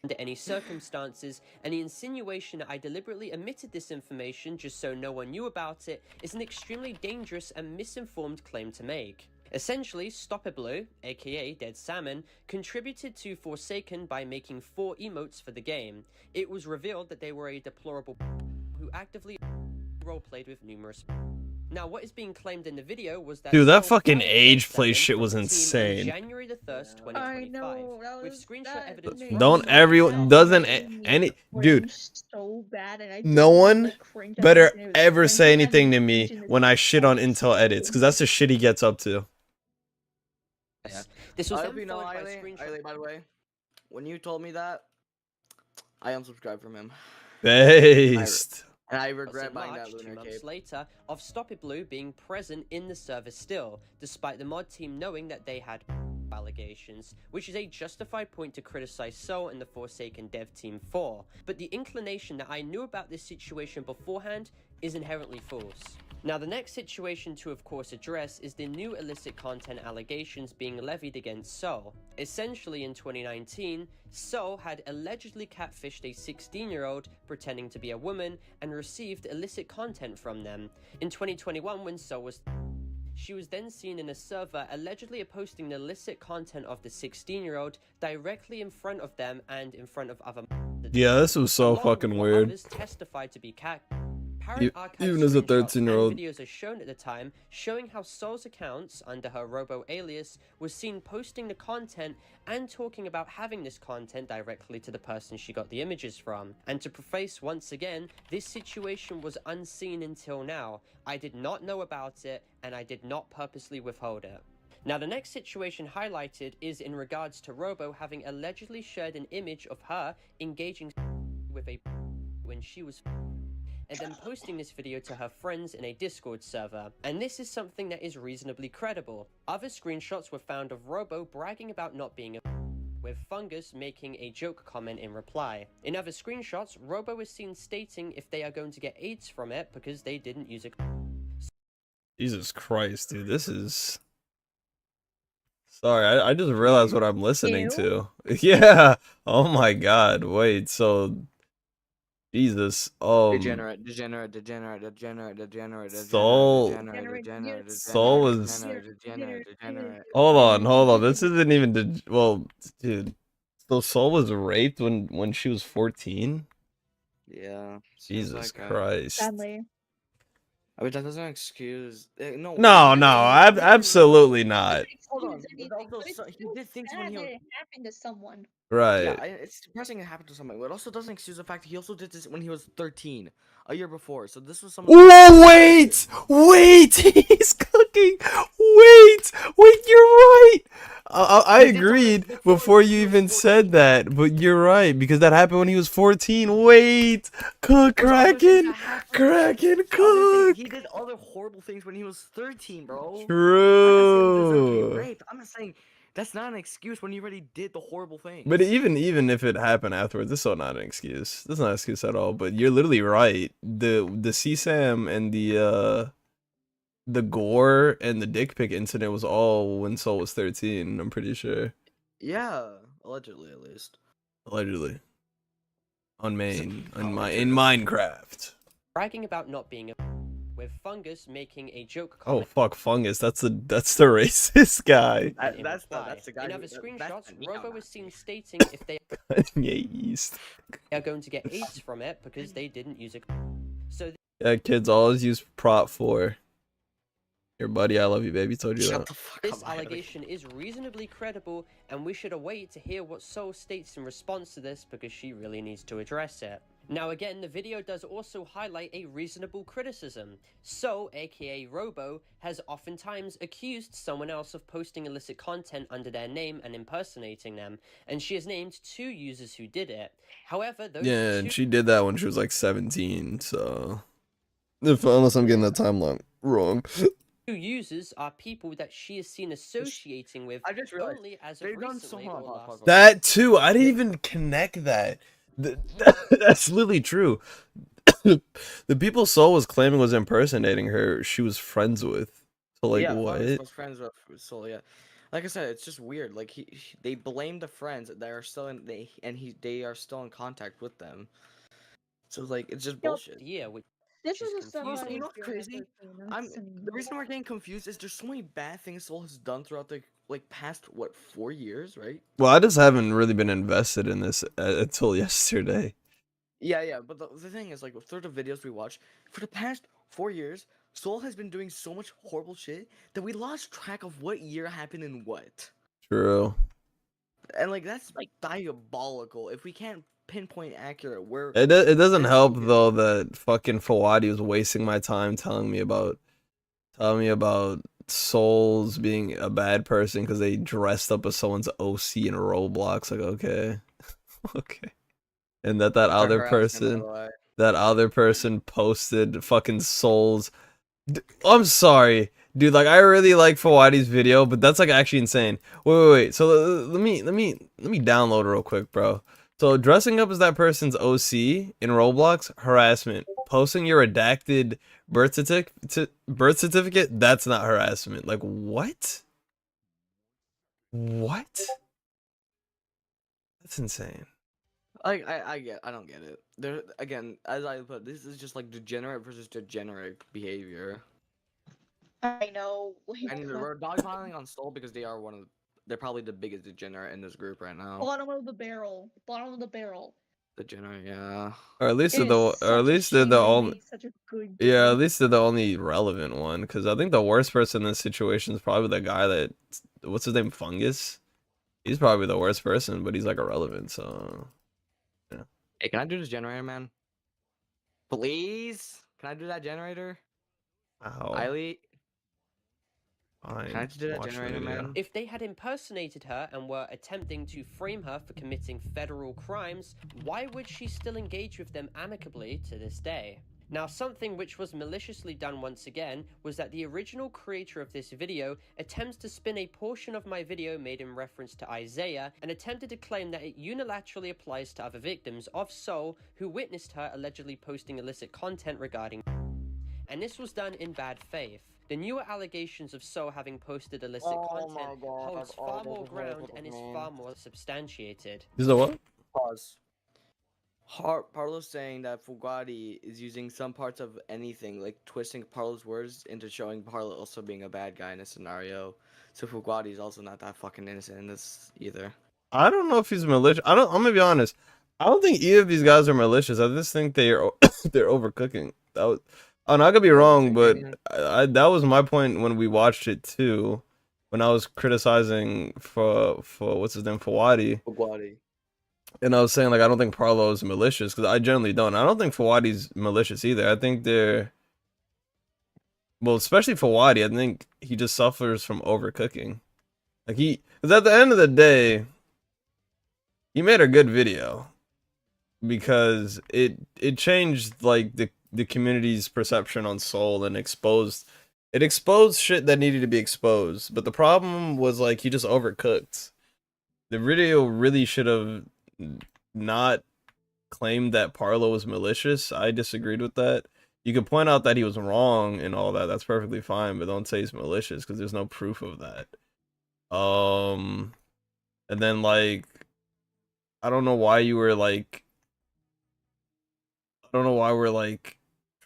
Under any circumstances, and the insinuation that I deliberately omitted this information just so no one knew about it is an extremely dangerous and misinformed claim to make. Essentially, Stop It Blue, aka Dead Salmon, contributed to Forsaken by making 4 emotes for the game. It was revealed that they were a deplorable who actively roleplayed with numerous. Now, what is being claimed in the video was that Dude, that Soul fucking fired age Dead play Salmon shit from was the team insane. in January the 1st, 2025, know, that with was screenshot that evidence. made Don't me everyone so doesn't mad. any Cringe dude. so bad, and I No just, one like, cringe at better this, and it was ever say cringy, anything and to it's me cringe in when I this shit on moment. Intel edits, because that's the shit he gets up to. Yeah. This was I then hope you know, followed by Eiley, screenshot. by the way, when you told me that, I unsubscribed from him. Based. And I In regret buying March, that 2 lunar months cape. later, of Stop It Blue being present in the server still, despite the mod team knowing that they had allegations, which is a justified point to criticize Soul and the Forsaken dev team for. But the inclination that I knew about this situation beforehand is inherently false. Now, the next situation to of course address is the new illicit content allegations being levied against Soul. Essentially, in 2019, Soul had allegedly catfished a 16-year-old pretending to be a woman and received illicit content from them. In 2021, when Soul was she was then seen in a server allegedly posting the illicit content of the 16-year-old directly in front of them and in front of other. Yeah, this was so Along with fucking what weird. Others testified to be cat. Parent archive Even as a screenshots and 13-year-old. videos are shown at the time, showing how Soul's accounts under her Robo alias was seen posting the content and talking about having this content directly to the person she got the images from. And to preface once again, this situation was unseen until now. I did not know about it, and I did not purposely withhold it. Now, the next situation highlighted is in regards to Robo having allegedly shared an image of her engaging with a when she was and then posting this video to her friends in a Discord server. And this is something that is reasonably credible. Other screenshots were found of Robo bragging about not being a with Fungus making a joke comment in reply. In other screenshots, Robo is seen stating if they are going to get AIDS from it because they didn't use a. Jesus Christ, dude, this is. Sorry, I just realized what I'm listening to. Yeah. Oh my God. Wait. So. Jesus. Degenerate. Soul. Soul was. Hold on. This isn't even. Well, dude. So Soul was raped when she was 14. Yeah. Jesus Christ. Sadly. I mean, that doesn't excuse. No. No, absolutely not. Hold on. Anything, But also, but it's he still did things when sad he that was. it happened to someone. Right. Yeah, it's depressing it happened to somebody, but it also doesn't excuse the fact that he also did this when he was 13, a year before. So this was someone. Whoa, wait, he's cooking. Wait, you're right. I agreed before you even said that, but you're right because that happened when he was 14. Wait, Kraken, cook. He did other horrible things when he was 13, bro. True. I'm not saying that's not an excuse when you already did the horrible thing. But even if it happened afterwards, this is still not an excuse. This is not an excuse at all. But you're literally right. The CSAM and the gore and the dick pic incident was all when Soul was 13. I'm pretty sure. Yeah, allegedly at least. Allegedly. In Minecraft. Bragging about not being a with Fungus making a joke Oh comment. fuck, Fungus. That's the racist guy. That's the guy. In other that's screenshots, the Robo neo-Nazi. was seen stating if they Kanye East. are going to get AIDS from it because they didn't use a. So Yeah, kids always use Prop 4. Your buddy, I love you, baby. Told you Shut that. the fuck this up, Riley. allegation is reasonably credible, and we should await to hear what Soul states in response to this because she really needs to address it. Now again, the video does also highlight a reasonable criticism. So, aka Robo, has oftentimes accused someone else of posting illicit content under their name and impersonating them, and she has named 2 users who did it. However, those Yeah, 2 and she did that when she was like 17, so unless I'm getting that timeline wrong. users are people that she is seen associating with I just realized only as of they've done so recently much. or last That too, I didn't even connect that. That's literally true. The people Soul was claiming was impersonating her, she was friends with. So like, yeah, what? was friends with Soul. Yeah, like I said, it's just weird. Like they blame the friends that are still in they are still in contact with them. So like, it's just bullshit. year, which This is is a stuff confusing. I You know was what's doing at crazy? 13. I'm That's insane. the reason we're getting confused is there's so many bad things Soul has done throughout the like past 4 years, right? Well, I just haven't really been invested in this until yesterday. Yeah, but the thing is, like, through the videos we watch, for the past 4 years, Soul has been doing so much horrible shit that we lost track of what year happened in what. True. And, like, that's, like, diabolical if we can't pinpoint accurate where... It doesn't this help year- though that fucking Fawadi was wasting my time telling me about Souls being a bad person because they dressed up as someone's OC in Roblox. Like, okay, okay, and that Start other harassment, by the way. person posted fucking Souls. I'm sorry, dude. Like, I really like Fawadi's video, but that's like actually insane. Wait. So let me download real quick, bro. So dressing up as that person's OC in Roblox, harassment. Posting your redacted birth certificate, that's not harassment. Like, what? What? That's insane. Like, I don't get it. There, again, as I put, this is just, like, degenerate versus degenerate behavior. I know. Like, And we're dogpiling on Soul because they're probably the biggest degenerate in this group right now. bottom of the barrel. Bottom of the barrel. Degenerate, yeah. Or at least It they're is such a they're shame the they only. made such a good Yeah, at game. least they're the only relevant one. Because I think the worst person in this situation is probably the guy that, what's his name, Fungus. He's probably the worst person, but he's like irrelevant. So Hey, can I do this generator, man? Please? Can I do that generator? ow, Eiley? fine. Can I just do that Watch the generator, video. man? If they had impersonated her and were attempting to frame her for committing federal crimes, why would she still engage with them amicably to this day? Now, something which was maliciously done once again was that the original creator of this video attempts to spin a portion of my video made in reference to Isaiah and attempted to claim that it unilaterally applies to other victims of Soul who witnessed her allegedly posting illicit content regarding, and this was done in bad faith. The newer allegations of Soul having posted illicit content holds far more ground and is far more substantiated. Is that what? Pause. Parlo's saying that Fugati is using some parts of anything, like twisting Parlo's words into showing Parlo also being a bad guy in a scenario. So Fugati is also not that fucking innocent in this either. I don't know if he's malicious. I'm gonna be honest. I don't think either of these guys are malicious. I just think they're they're overcooking. That was. Oh, no, I could be wrong, but that was my point when we watched it too. When I was criticizing for what's his name, Fawadi. Fugati. And I was saying, like, I don't think Parlo is malicious, because I generally don't. I don't think Fawadi's malicious either. I think they're... Well, especially Fawadi, I think he just suffers from overcooking. Like, because at the end of the day, he made a good video. Because it changed, like, the community's perception on Soul and exposed... It exposed shit that needed to be exposed. But the problem was, like, he just overcooked. The video really should have not claimed that Parlo was malicious. I disagreed with that. You could point out that he was wrong and all that. That's perfectly fine, but don't say he's malicious because there's no proof of that. And then, like, I don't know why we're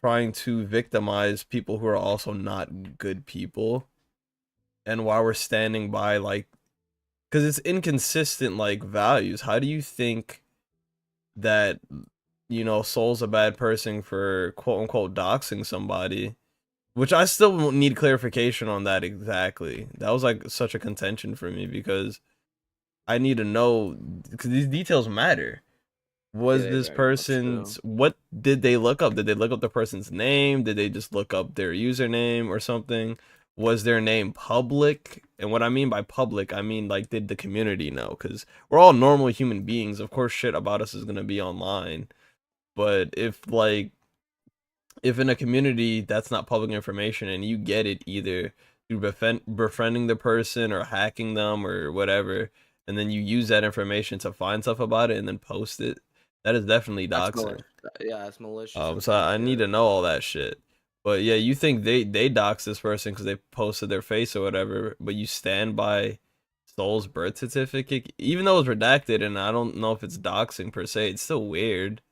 trying to victimize people who are also not good people, and why we're standing by, like, because it's inconsistent, like, values. How do you think that, you know, Soul's a bad person for quote-unquote doxing somebody? Which I still need clarification on that exactly. That was, like, such a contention for me, because I need to know, because these details matter. Was they this very much do. person's, what did they look up? Did they look up the person's name? Did they just look up their username or something? Was their name public? And what I mean by public, I mean like, did the community know? Because we're all normal human beings. Of course, shit about us is gonna be online. But if in a community that's not public information and you get it either through befriending the person or hacking them or whatever, and then you use that information to find stuff about it and then post it, that is definitely That's doxing. yeah, it's malicious. So I need to know all that shit. But yeah, you think they dox this person because they posted their face or whatever, but you stand by Soul's birth certificate, even though it's redacted, and I don't know if it's doxing per se. It's still weird.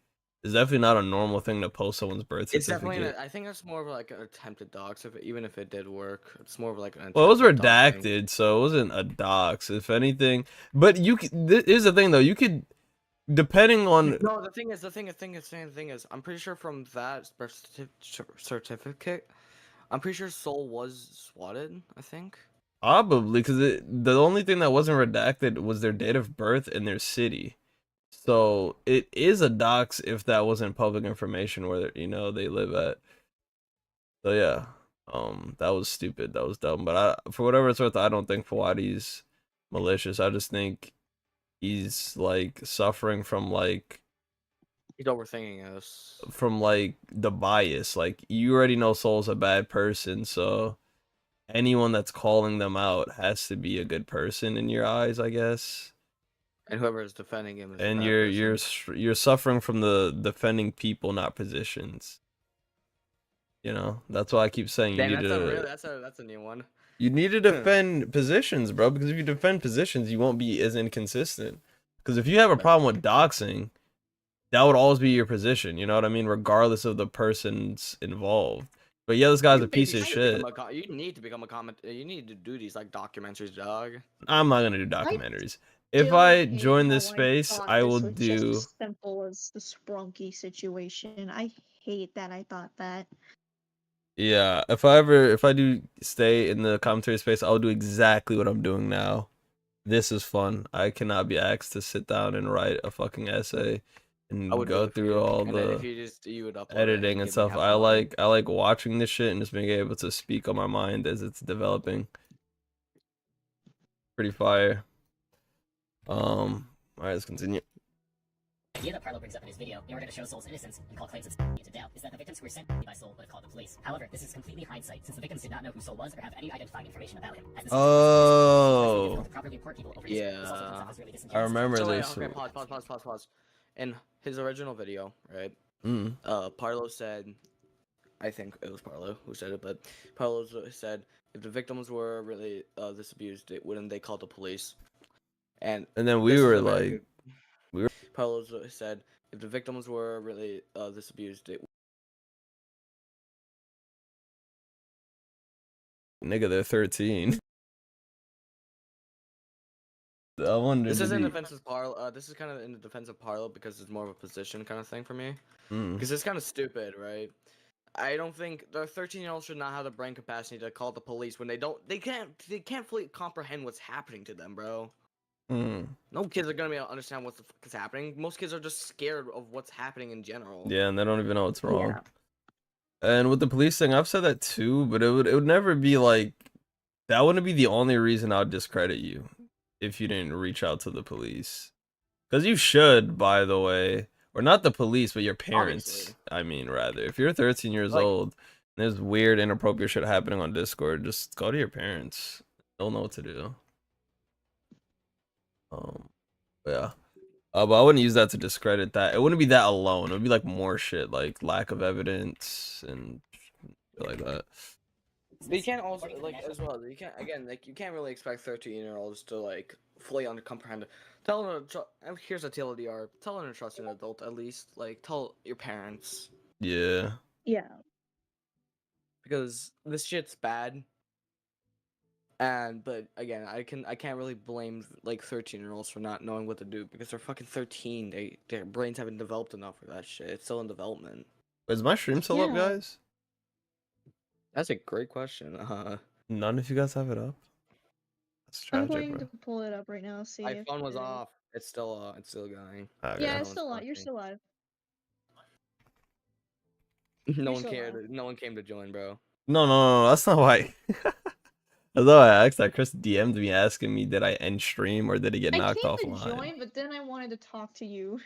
It's definitely not a normal thing to post someone's birth It's certificate. definitely. I think that's more of like an attempted dox. Even if it did work, it's more of like an. Well, it was attempted doxing. redacted, so it wasn't a dox, if anything. But you here's the thing, though. You could, depending on. No, the thing is, I'm pretty sure from that birth certificate, I'm pretty sure Soul was swatted. I think. Probably, because the only thing that wasn't redacted was their date of birth and their city. So it is a dox if that wasn't public information where they live at. So yeah, that was stupid. That was dumb. But for whatever it's worth, I don't think Fawadi's malicious. I just think he's like suffering from like He's overthinking us. the bias. Like, you already know Soul's a bad person, so anyone that's calling them out has to be a good person in your eyes, I guess. And whoever is defending him is. And a bad person. you're suffering from the defending people, not positions. That's why I keep saying Damn, that's a new one. you need to defend positions, bro. Because if you defend positions, you won't be as inconsistent. Because if you have a problem with doxing, that would always be your position. You know what I mean? Regardless of the person's involved. But yeah, this guy's a piece of shit. You need to become a comment. You need to do these like documentaries, dog. I'm not gonna do documentaries. If I Still join hate this how I space, thought I this will was just do. as simple as the Sprunky situation. I hate that I thought that. Yeah, if I do stay in the commentary space, I'll do exactly what I'm doing now. This is fun. I cannot be asked to sit down and write a fucking essay and I would do go it for through you. all And then if the you would upload it editing and give me stuff. half I the money. like watching this shit and just being able to speak on my mind as it's developing. Pretty fire. All right, let's continue. The idea that Parlo brings up in his video, in order to show Soul's innocence and call claims of into doubt, is that the victims who were sent by Soul would have called the police. However, this is completely hindsight, since the victims did not know who Soul was or have any identifying information about him. As this Oh. difficult to properly report people over his- this also comes off as really I disingenuous. remember So wait, this. okay, pause. In his original video, right? Mm. Parlo said, I think it was Parlo who said it, but Parlo said if the victims were really this abused, wouldn't they call the police? And then we this is were a very like, good- Parlo said if the victims were really this abused, nigga, they're 13. I wonder. this is in defense of Parlo. This is kind of in the defense of Parlo because it's more of a position kind of thing for me. Because it's kind of stupid, right? I don't think the 13-year-olds should not have the brain capacity to call the police when they can't fully comprehend what's happening to them, bro. No kids are gonna be able to understand what the fuck is happening. Most kids are just scared of what's happening in general. Yeah, and they don't even know what's wrong. Yeah. And with the police thing, I've said that too, but it would never be like, that wouldn't be the only reason I would discredit you if you didn't reach out to the police. Because you should, by the way. Or not the police, but your parents. Obviously. I mean, rather. If you're 13 years Like- old, and there's weird, inappropriate shit happening on Discord, just go to your parents. They'll know what to do. Yeah. But I wouldn't use that to discredit that. It wouldn't be that alone. It would be like more shit, like lack of evidence and shit like that. But you can't also as well. You can't really expect 13-year-olds to like fully comprehend. Here's a TLDR. Tell an trusted adult at least. Like tell your parents Yeah. Yeah. because this shit's bad. But again, I can't really blame like 13-year-olds for not knowing what to do because they're fucking 13. Their brains haven't developed enough for that shit. It's still in development. Is my stream still up, Yeah. guys? That's a great question. None of you guys have it up? That's I'm tragic, going bro. to pull it up right now. See My if phone was it- off. It's still going. Okay. Yeah, no it's one's still on. You're watching. still alive. No You're one still cared. alive. No one came to join, bro. No, that's not why. That's not why I asked that. Chris DM'd me asking me, did I end stream or did he get I knocked came to offline? join, but then I wanted to talk to you.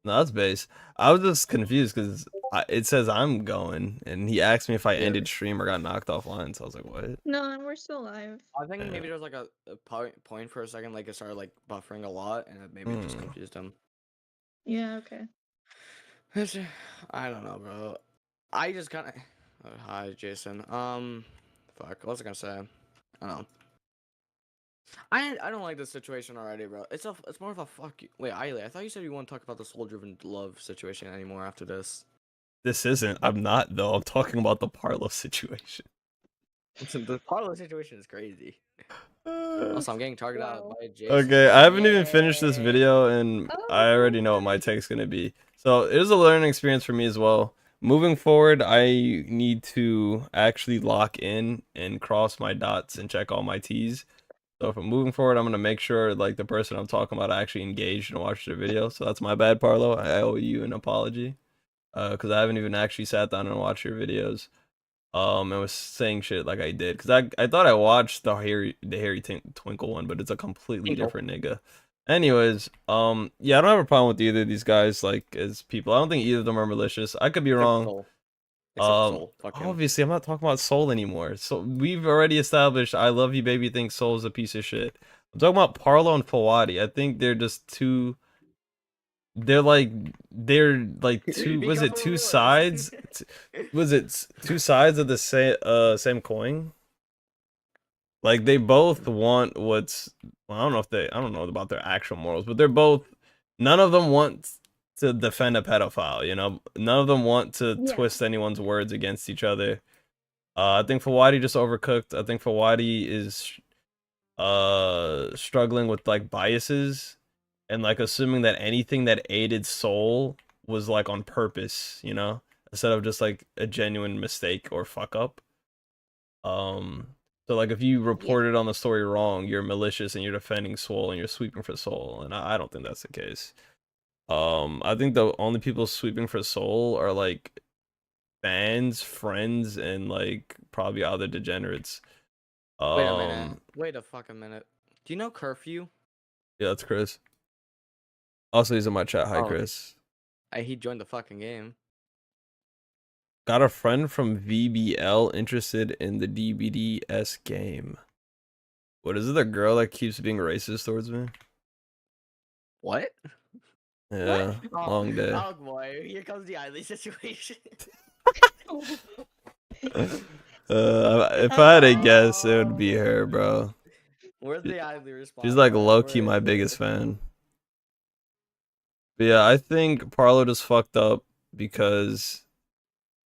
No, that's base. I was just confused because it says I'm going, and he asked me if I Yeah. ended stream or got knocked offline. So I was like, what? No, we're still alive. I think Yeah. maybe there was like a point for a second, like it started like buffering a lot, and maybe it just confused him. Yeah, okay. I don't know, bro. I just kind of. Hi, Jason. Fuck. What was I gonna say? I don't know. I don't like this situation already, bro. It's more of a fuck you. Wait, Eiley, I thought you said you won't talk about the soul-driven love situation anymore after this. This isn't. I'm not though. I'm talking about the Parlo situation. The Parlo situation is crazy. Also, I'm getting targeted out Wow. by Jason. Okay, I haven't even finished this Yay. video, and Oh, I already know what my take's gonna be. So it was a learning experience for me as well. Moving forward, I need to actually lock in and cross my dots and check all my T's. So if I'm moving forward, I'm gonna make sure like the person I'm talking about actually engaged and watched the video. So that's my bad, Parlo. I owe you an apology, because I haven't even actually sat down and watched your videos. And was saying shit like I did, because I thought I watched the Harry Twinkle one, but it's a completely Twinkle. different nigga. Anyways, yeah, I don't have a problem with either of these guys, like, as people. I don't think either of them are malicious. I could be wrong. Soul. Except Soul. Fuck him. Obviously, I'm not talking about Soul anymore. So we've already established I Love You Baby thinks Soul's a piece of shit. I'm talking about Parlo and Fawadi. I think they're just two. They're like two. Was it two sides? Was it two sides of the same coin? Like they both want what's. Well, I don't know about their actual morals, but they're both. None of them want to defend a pedophile. You know, none of them want to Yeah. twist anyone's words against each other. I think Fawadi just overcooked. I think Fawadi is struggling with like biases and like assuming that anything that aided Soul was like on purpose, you know, instead of just like a genuine mistake or fuck up. So like if you reported on the story wrong, you're malicious and you're defending Soul and you're sweeping for Soul, and I don't think that's the case. I think the only people sweeping for Soul are like fans, friends, and like probably other degenerates. Wait a minute. Wait a fucking minute. Do you know Curfew? Yeah, that's Chris. Also, he's in my chat. Hi, Oh. Chris. He joined the fucking game. Got a friend from VBL interested in the DBDS game. What is it? The girl that keeps being racist towards me? What? Yeah, long day. Oh boy, here comes the Eiley situation. If I had to guess, it would be her, bro. Where's the Eiley response? She's like bro? low-key Where my is biggest it? fan. But yeah, I think Parlo just fucked up because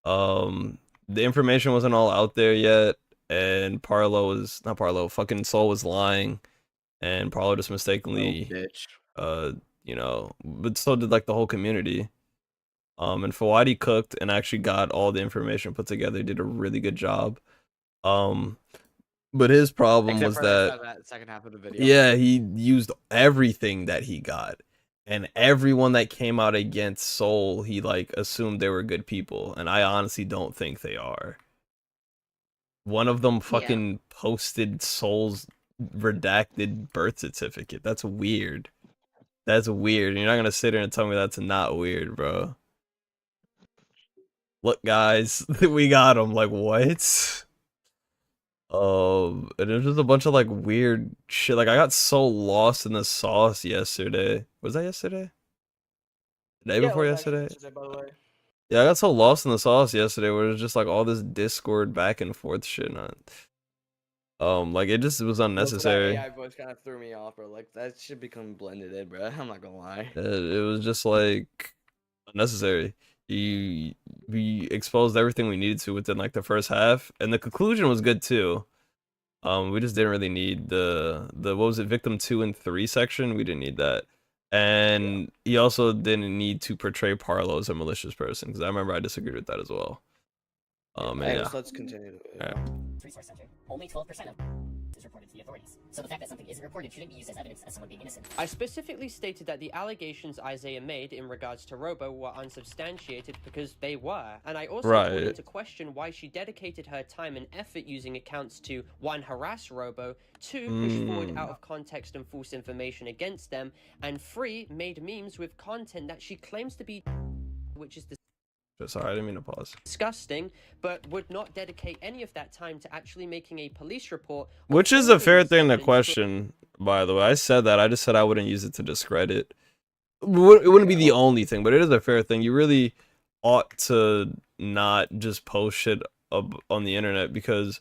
the information wasn't all out there yet, and fucking Soul was lying, and Parlo just mistakenly Bitch. you know, but so did like the whole community. And Fawadi cooked and actually got all the information put together, did a really good job. But his problem Except was for that second half of the video. yeah, he used everything that he got. And everyone that came out against Soul, he like assumed they were good people, and I honestly don't think they are. One of them fucking posted Soul's redacted birth certificate. That's weird. That's weird. You're not gonna sit here and tell me that's not weird, bro. Look, guys, we got him. Like, what? And there's just a bunch of like weird shit. Like, I got so lost in the sauce yesterday. Was that yesterday? The day before yesterday? By the way. Yeah, I got so lost in the sauce yesterday where it was just like all this Discord back and forth shit. Like it just was unnecessary. That AI voice kind of threw me off, bro. Like that should become blended in, bro. I'm not gonna lie. It was just like unnecessary. We exposed everything we needed to within like the first half, and the conclusion was good too. We just didn't really need the what was it, victim 2 and 3 section. We didn't need that, and he also didn't need to portray Parlo as a malicious person, because I remember I disagreed with that as well. And Anyways, yeah. let's continue. Alright. Resource Center. Only 12% of is reported to the authorities. So the fact that something isn't reported shouldn't be used as evidence as someone being innocent. I specifically stated that the allegations Isaiah made in regards to Robo were unsubstantiated because they were, and I also called Right. into question why she dedicated her time and effort using accounts to 1. Harass Robo, 2. push forward out of context and false information against them, and 3. made memes with content that she claims to be, which is Sorry, I didn't mean to pause. disgusting, but would not dedicate any of that time to actually making a police report. Which is a fair thing to question, by the way. I said that. I just said I wouldn't use it to discredit. It wouldn't be the only thing, but it is a fair thing. You really ought to not just post shit up on the internet because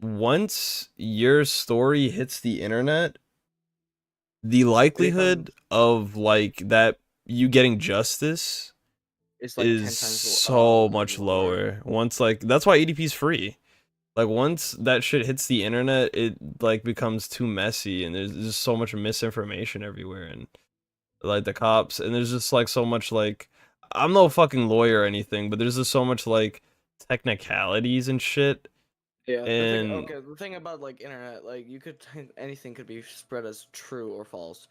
once your story hits the internet, the likelihood of like that you getting justice It's like 10 is times so much lower. Once like that's why EDP is free. Like once that shit hits the internet, it like becomes too messy and there's just so much misinformation everywhere and like the cops and there's just like so much like I'm no fucking lawyer or anything, but there's just so much like technicalities and shit. Yeah, And the thing about like internet, like you could anything could be spread as true or false,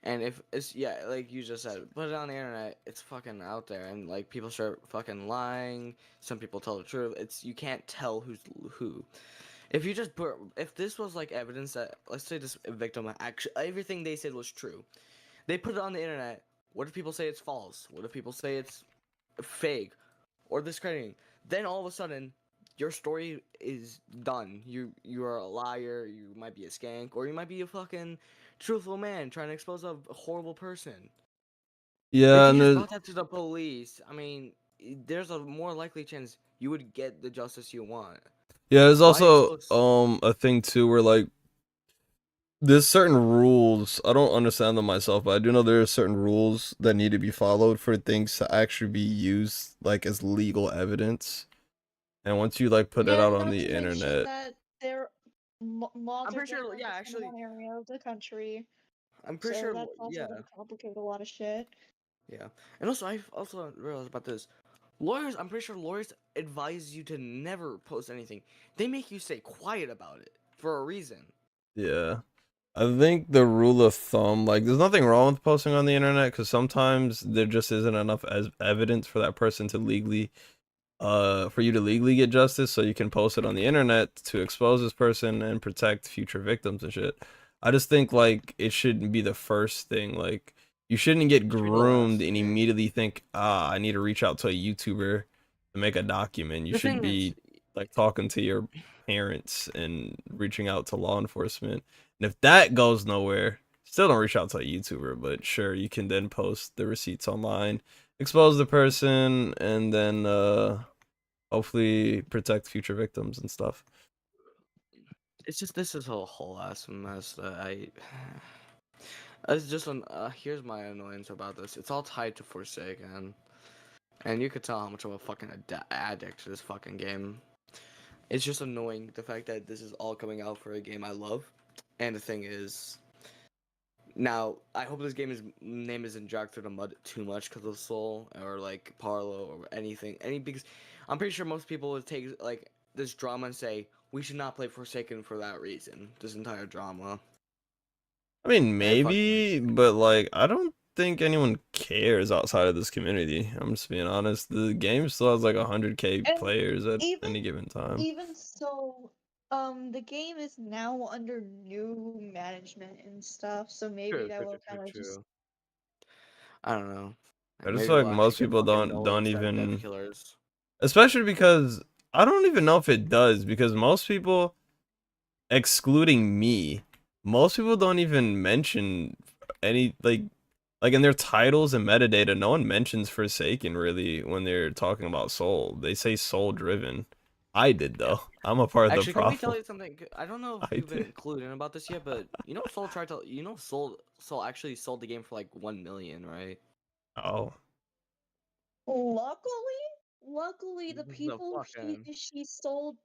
and if it's like you just said, put it on the internet, it's fucking out there, and like people start fucking lying. Some people tell the truth. You can't tell who's who. If you just if this was like evidence that let's say this victim actually everything they said was true, they put it on the internet. What if people say it's false? What if people say it's fake or discrediting? Then all of a sudden your story is done. You are a liar, you might be a skank, or you might be a fucking truthful man trying to expose a horrible person. yeah, If and you just there's brought that to the police, I mean, there's a more likely chance you would get the justice you want. yeah, there's Why also expose- a thing too where like there's certain rules. I don't understand them myself, but I do know there are certain rules that need to be followed for things to actually be used like as legal evidence. And once you like put it Yeah, out on not the to mention internet, that there laws I'm are pretty sure, different yeah, depending actually, on area of the country, I'm pretty so sure, that's also yeah, gonna complicate a lot of shit. yeah. And also, I also realized about this. Lawyers, I'm pretty sure lawyers advise you to never post anything. They make you stay quiet about it for a reason. yeah. I think the rule of thumb, like, there's nothing wrong with posting on the internet because sometimes there just isn't enough as evidence for that person to legally, for you to legally get justice. So you can post it on the internet to expose this person and protect future victims and shit. I just think like it shouldn't be the first thing. Like, you shouldn't get Should be the last groomed and thing. immediately think, I need to reach out to a YouTuber to make a document. You The should thing be is, like talking to your parents and reaching out to law enforcement. And if that goes nowhere, still don't reach out to a YouTuber, but sure, you can then post the receipts online, expose the person, and then hopefully protect future victims and stuff. it's just this is a whole ass mess that It's just here's my annoyance about this. It's all tied to Forsaken, and you could tell how much of a fucking addict to this fucking game. It's just annoying the fact that this is all coming out for a game I love, and the thing is, now I hope this game's name isn't dragged through the mud too much because of Soul or like Parlo or anything. Because I'm pretty sure most people would take like this drama and say we should not play Forsaken for that reason. This entire drama. I mean, And maybe, but like, I don't think anyone cares outside of this community. I'm just being honest. The game still has like 100K And players at even any given time. even so, the game is now under new management and stuff, so maybe that will kind of just I don't know. I just Maybe feel like we'll most actually get people fucking don't no dead even, killers. especially because I don't even know if it does because most people, excluding me, most people don't even mention any like in their titles and metadata. No one mentions Forsaken really when they're talking about Soul. They say Soul driven. I did though. I'm a part of the Actually, can we tell problem. you something? I don't know if I you've been did. included about this yet, but Soul actually sold the game for like 1 million, right? Oh, luckily the This is a people fucking she sold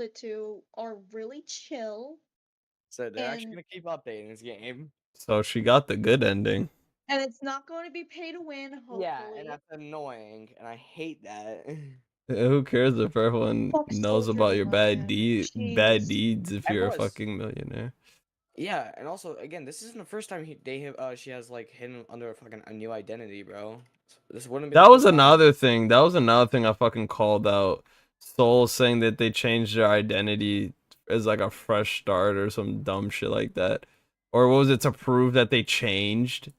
it to are really chill, so they're actually and gonna keep updating this game. so she got the good ending. it's not going to be pay to win, Yeah, and hopefully. that's annoying, and I hate that. Who cares if everyone Fuck knows Soldier about your bad Man. bad Jeez. deeds if And you're a plus- fucking millionaire? Yeah, and also again, this isn't the first time she has like hidden under a new identity, bro. This wouldn't be. That the was first time. another thing. That was another thing I fucking called out. Soul saying that they changed their identity as like a fresh start or some dumb shit like that. Or what was it, to prove that they changed?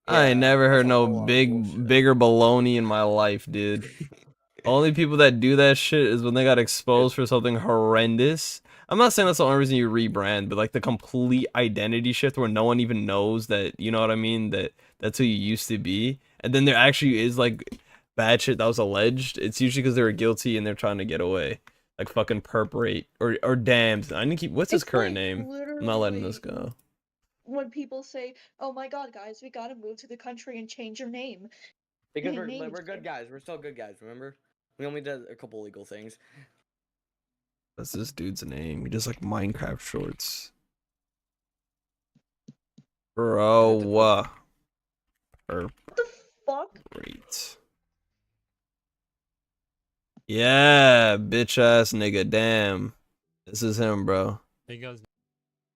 I ain't Yeah, never heard that's a no whole lot of bullshit. bigger baloney in my life, dude. Only people that do that shit is when they got exposed for something horrendous. I'm not saying that's the only reason you rebrand, but like the complete identity shift where no one even knows that, you know what I mean, that that's who you used to be. And then there actually is like bad shit that was alleged. It's usually because they were guilty and they're trying to get away. Like fucking Perp Rate or Dams. I need to keep, what's his It's current like name? I'm not letting this literally go. when people say, "Oh my God, guys, we gotta move to the country and change your name." Because Hey, we're name we're is good Jim. guys. We're still good guys. Remember, we only did a couple legal things. That's this dude's name. He does like Minecraft shorts. Bro, Perp What the fuck? Rate. Yeah, bitch ass nigga. Damn, this is him, bro. He goes,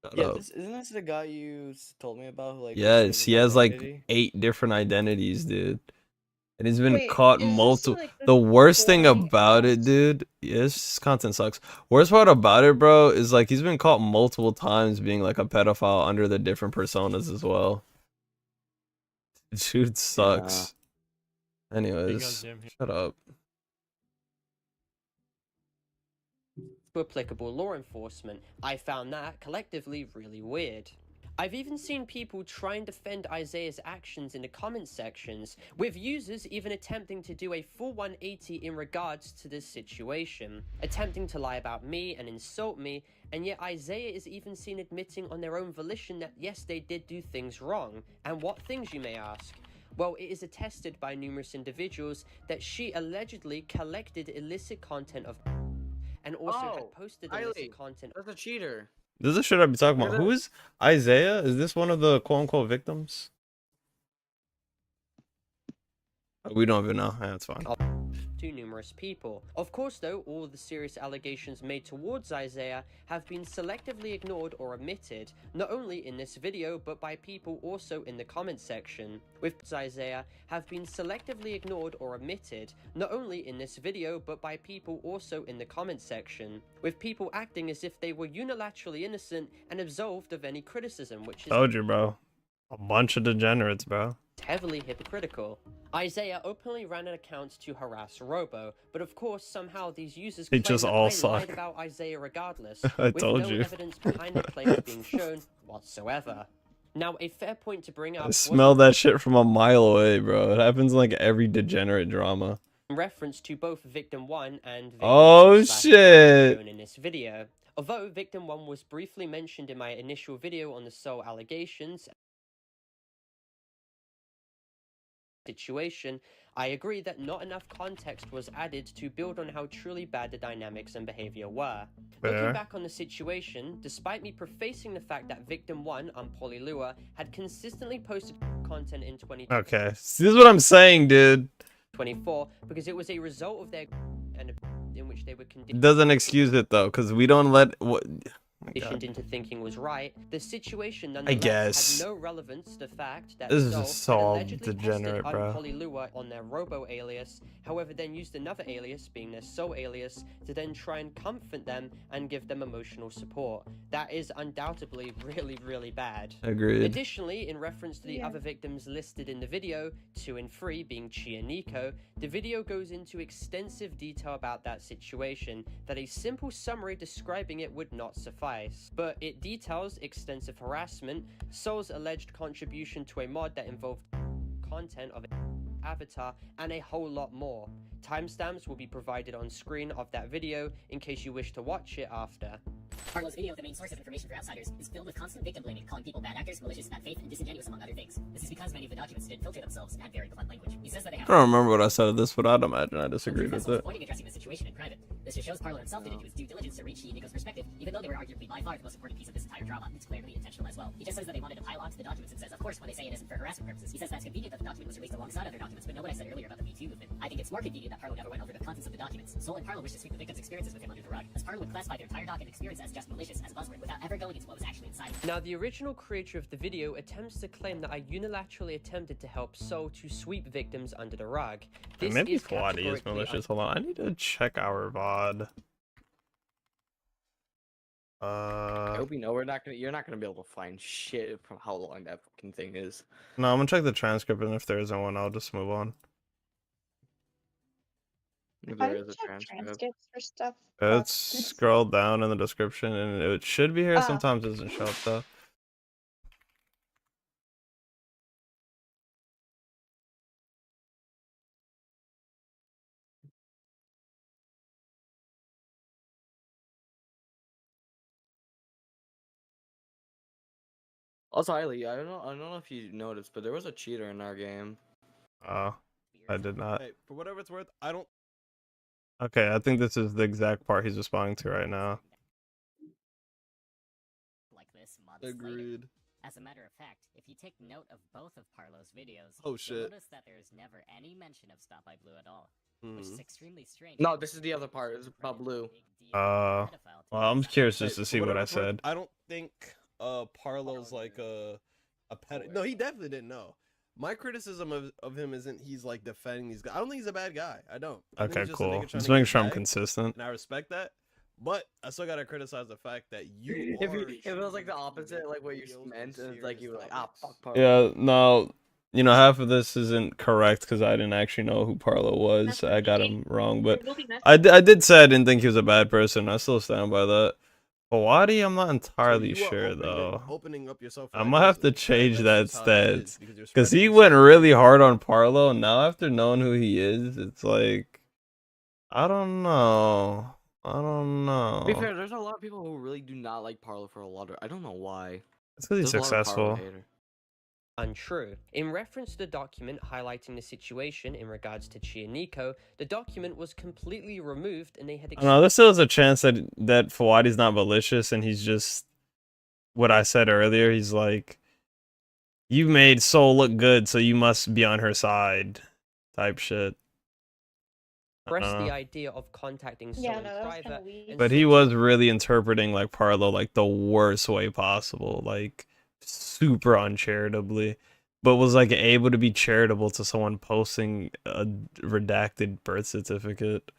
Shut Yeah, up. isn't this the guy you told me about? Who, like, Yes, he has like identity? 8 different identities, dude. And he's been Wait, caught is this, multiple. like, The worst thing boring about it, ass- dude, yes, this content sucks. Worst part about it, bro, is like he's been caught multiple times being like a pedophile under the different personas as well. Dude sucks. Anyways, Jim. shut up. To applicable law enforcement. I found that collectively really weird. I've even seen people try and defend Isaiah's actions in the comment sections, with users even attempting to do a full 180 in regards to this situation, attempting to lie about me and insult me, and yet Isaiah is even seen admitting on their own volition that yes, they did do things wrong. And what things, you may ask? Well, it is attested by numerous individuals that she allegedly collected illicit content of and also had posted illicit Kylie, content. That's a cheater. This is the shit I've been talking about. Look at Who is Isaiah? Is this one of the quote unquote victims? We don't even know. Yeah, that's fine. To numerous people. Of course though, all the serious allegations made towards Isaiah have been selectively ignored or omitted, not only in this video but by people also in the comment section. With Isaiah have been selectively ignored or omitted, not only in this video but by people also in the comment section, with people acting as if they were unilaterally innocent and absolved of any criticism, which is Told you, bro. A bunch of degenerates, bro. heavily hypocritical. Isaiah openly ran an account to harass Robo, but of course somehow these users They claim just that all I suck. lied about Isaiah regardless, I with told no you. evidence behind the claims being shown whatsoever. Now, a fair point to bring up I was smell that shit from a mile away, bro. It happens in like every degenerate drama. in reference to both Victim 1 and Victim Oh 2 / shit! shown in this video. Although Victim 1 was briefly mentioned in my initial video on the Soul allegations situation, I agree that not enough context was added to build on how truly bad the dynamics and behavior were. Fair. Looking back on the situation, despite me prefacing the fact that Victim 1, Polylua, had consistently posted content in 2024 Okay, this is what I'm saying, dude. because it was a result of their and in which they were It doesn't excuse it though, because we don't let what. Oh my conditioned God. into thinking was right, the situation I nonetheless guess. had no relevance to the fact that This is Soul so had allegedly degenerate, tested bro. Polylua on their Robo alias, however then used another alias, being their Soul alias, to then try and comfort them and give them emotional support. That is undoubtedly really bad. Agreed. Additionally, in reference to the Yeah. other victims listed in the video, 2 and 3 being Chi and Nico, the video goes into extensive detail about that situation that a simple summary describing it would not suffice. But it details extensive harassment, Soul's alleged contribution to a mod that involved content of avatar, and a whole lot more. Timestamps will be provided on screen of that video in case you wish to watch it after. Parlo's video, the main source of information for outsiders, is filled with constant victim blaming, calling people bad actors, malicious, bad faith, and disingenuous, among other things. This is because many of the documents didn't filter themselves and had very blunt language. He says that they have I don't remember what I said of this, but I'd imagine I disagreed with it. avoiding addressing the situation in private. This just shows Parlo himself didn't do his due diligence to read Chi and Nico's perspective, even though they were arguably by far the most important piece of this entire drama. It's clearly intentional as well. He just says that they wanted to pile onto the documents and says, of course, when they say it isn't for harassment purposes. He says that's convenient that the document was released alongside other documents, but know what I said earlier about the Me Too movement. I think it's more convenient that Parlo never went over the contents of the documents. Soul and Parlo wish to sweep the victims' experiences with him under the rug, as Parlo would classify their entire doc and experience as just malicious as a buzzword without ever going into what was actually inside. Now, the original creator of the video attempts to claim that I unilaterally attempted to help Soul to sweep victims under the rug. This Maybe is Fawadi is categorically malicious. Hold on, I need to check our VOD. I hope you know you're not gonna be able to find shit from how long that fucking thing is. No, I'm gonna check the transcript, and if there isn't one, I'll just move on. If I there didn't is a check transcript. transcripts for stuff. It's scroll down in the description, and it should be here. Ah. Sometimes it doesn't show up though. Also, Eiley, I don't know if you noticed, but there was a cheater in our game. Oh, I did not. Hey, for whatever it's worth, I don't. Okay, I think this is the exact part he's responding to right now. Like this, months later. Agreed. As a matter of fact, if you take note of both of Parlo's videos, Oh, you'll shit. notice that there's never any mention of Stop by Blue at all, which Mhm. is extremely strange. No, this is the other part. It's about Blue. Well, I'm curious just Hey, to for see what whatever I it's worth, said. I don't think Parlo's like a pet. No, he definitely didn't know. My criticism of him isn't he's like defending these guys. I don't think he's a bad guy. I don't. I think Okay, he's just a cool. nigga trying Just to making get sure I'm back, consistent. and I respect that. But I still gotta criticize the fact that you. If are it was like the choosing opposite, to like what make you videos meant, on and it's like you were serious like, ah, topics. fuck Parlo. Yeah, no, you know, half of this isn't correct because I didn't actually know who Parlo was. I got him wrong, but I did say I didn't think he was a bad person. I still stand by that. Fawadi, I'm not So entirely you are sure though. opening up yourself. For I'm that gonna have to criticism. change that That's just how it stats is, because you're because spreading he yourself went too really thin. hard on Parlo. Now after knowing who he is, it's like I don't know. I don't To be know. fair, there's a lot of people who really do not like Parlo for a lot of. I don't know why. It's because he's There's a lot of Parlo successful. hater. untrue. In reference to the document highlighting the situation in regards to Chi and Nico, the document was completely removed and they had No, there still is a chance that Fawadi's not malicious and he's just what I said earlier. He's like, you made Soul look good, so you must be on her side, type shit. expressed the idea of contacting Soul Yeah, in no, that was kind private. of weird. and But he Soul was really interpreting like Parlo like the worst way possible, like super uncharitably, but was like able to be charitable to someone posting a redacted birth certificate.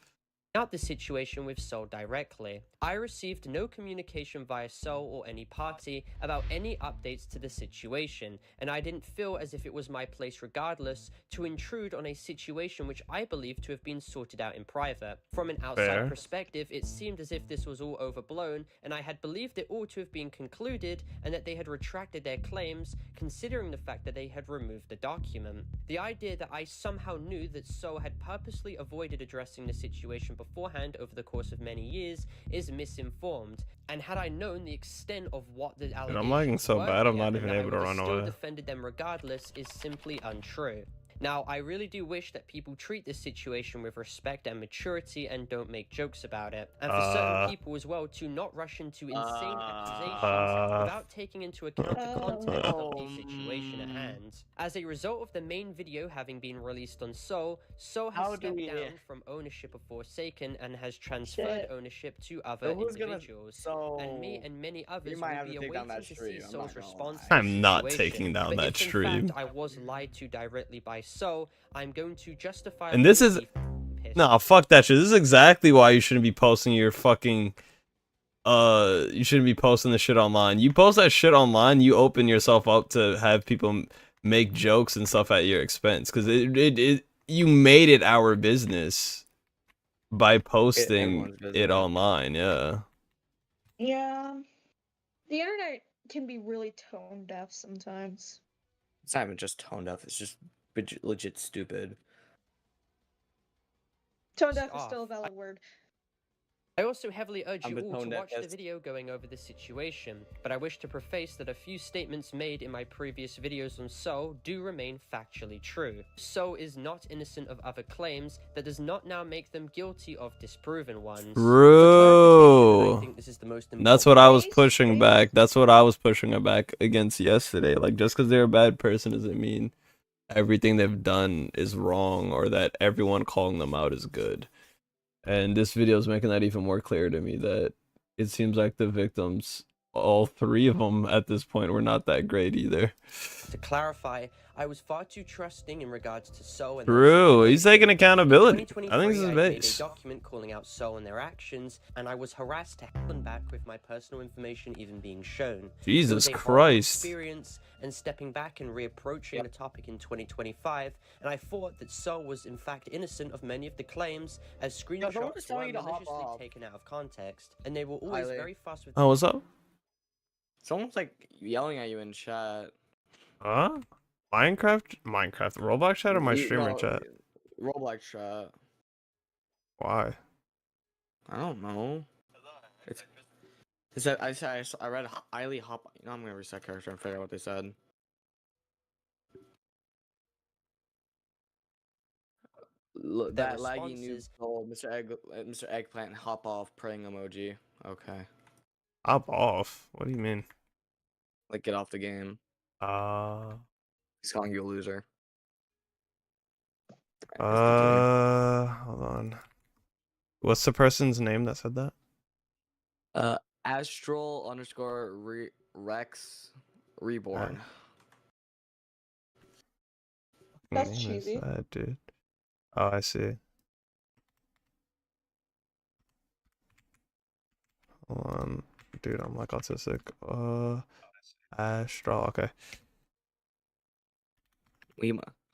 out the situation with Soul directly. I received no communication via Soul or any party about any updates to the situation, and I didn't feel as if it was my place regardless to intrude on a situation which I believe to have been sorted out in private. From an outside Fair. perspective, it seemed as if this was all overblown, and I had believed it all to have been concluded and that they had retracted their claims, considering the fact that they had removed the document. The idea that I somehow knew that Soul had purposely avoided addressing the situation beforehand over the course of many years is misinformed, and had I known the extent of what the allegations I'm lagging so were bad, I'm here, not and even that I able to would have run still away. defended them regardless is simply untrue. Now, I really do wish that people treat this situation with respect and maturity and don't make jokes about it. And for certain people as well to not rush into insane accusations without taking into account the context of the situation at hand. As a result of the main video having been released on Soul, Soul has How do stepped we- down from ownership of Forsaken and has transferred Shit. ownership to other So who's gonna? individuals. So And me and many others might will have be to take down awaiting that to see stream, I'm Soul's not gonna response lie. to the I'm not situation. taking down But that if in stream. fact I was lied to directly by Soul, I'm going to justify. And this is no, fuck that shit. This is exactly why you shouldn't be posting your fucking you shouldn't be posting this shit online. You post that shit online, you open yourself up to have people make jokes and stuff at your expense because it you made it our business by posting everyone's it business. online. Yeah. Yeah. The internet can be really tone deaf sometimes. It's not even just tone deaf. It's just legit stupid. Tone deaf is off. still a valid word. I also heavily urge I'm you all to betoned at watch the this. video going over this situation, but I wish to preface that a few statements made in my previous videos on So do remain factually true. So is not innocent of other claims, that does not now make them guilty of disproven ones. For clarification, I True. think this is the most That's important what I was Based- pushing back. based- That's what I was pushing back against yesterday. Like, just because they're a bad person doesn't mean everything they've done is wrong or that everyone calling them out is good. And this video is making that even more clear to me that it seems like the victims, all three of them at this point, were not that great either. To clarify, I was far too trusting in regards to So and True, he's taking accountability. I think 2023, this is I made a base. document calling out So and their actions, and I was harassed to hell and back with my personal information even being shown. It Jesus was a horrible Christ. experience, and stepping back and reapproaching the topic in 2025, and I thought that So was in fact innocent of many of the claims, as someone screenshots is telling were you to hop maliciously off. taken out of context, and they were always Riley. very fast with. Oh, what's up? Someone's like yelling at you in chat. Huh? Minecraft, Roblox chat, or my streamer No, chat? Roblox chat. Why? I don't know. It's that I read highly hop. You know, I'm gonna reset character and figure out what they said. Look, Their that laggy noob responses- soul, Mr. Eggplant, hop off praying emoji. Okay, Hop off. What do you mean? like get off the game. He's calling you a loser. Hold on. What's the person's name that said that? Astral _ Rex Reborn. That's Name is cheesy. that, dude? Oh, I see. Hold on. Dude, I'm like autistic. Astral, okay.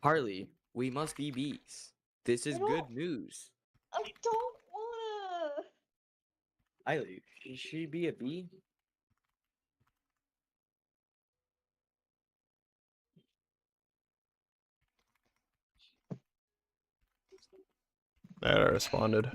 Harley, we must be bees. This is I good don't- news. I don't wanna. Riley, should she be a bee? That I responded.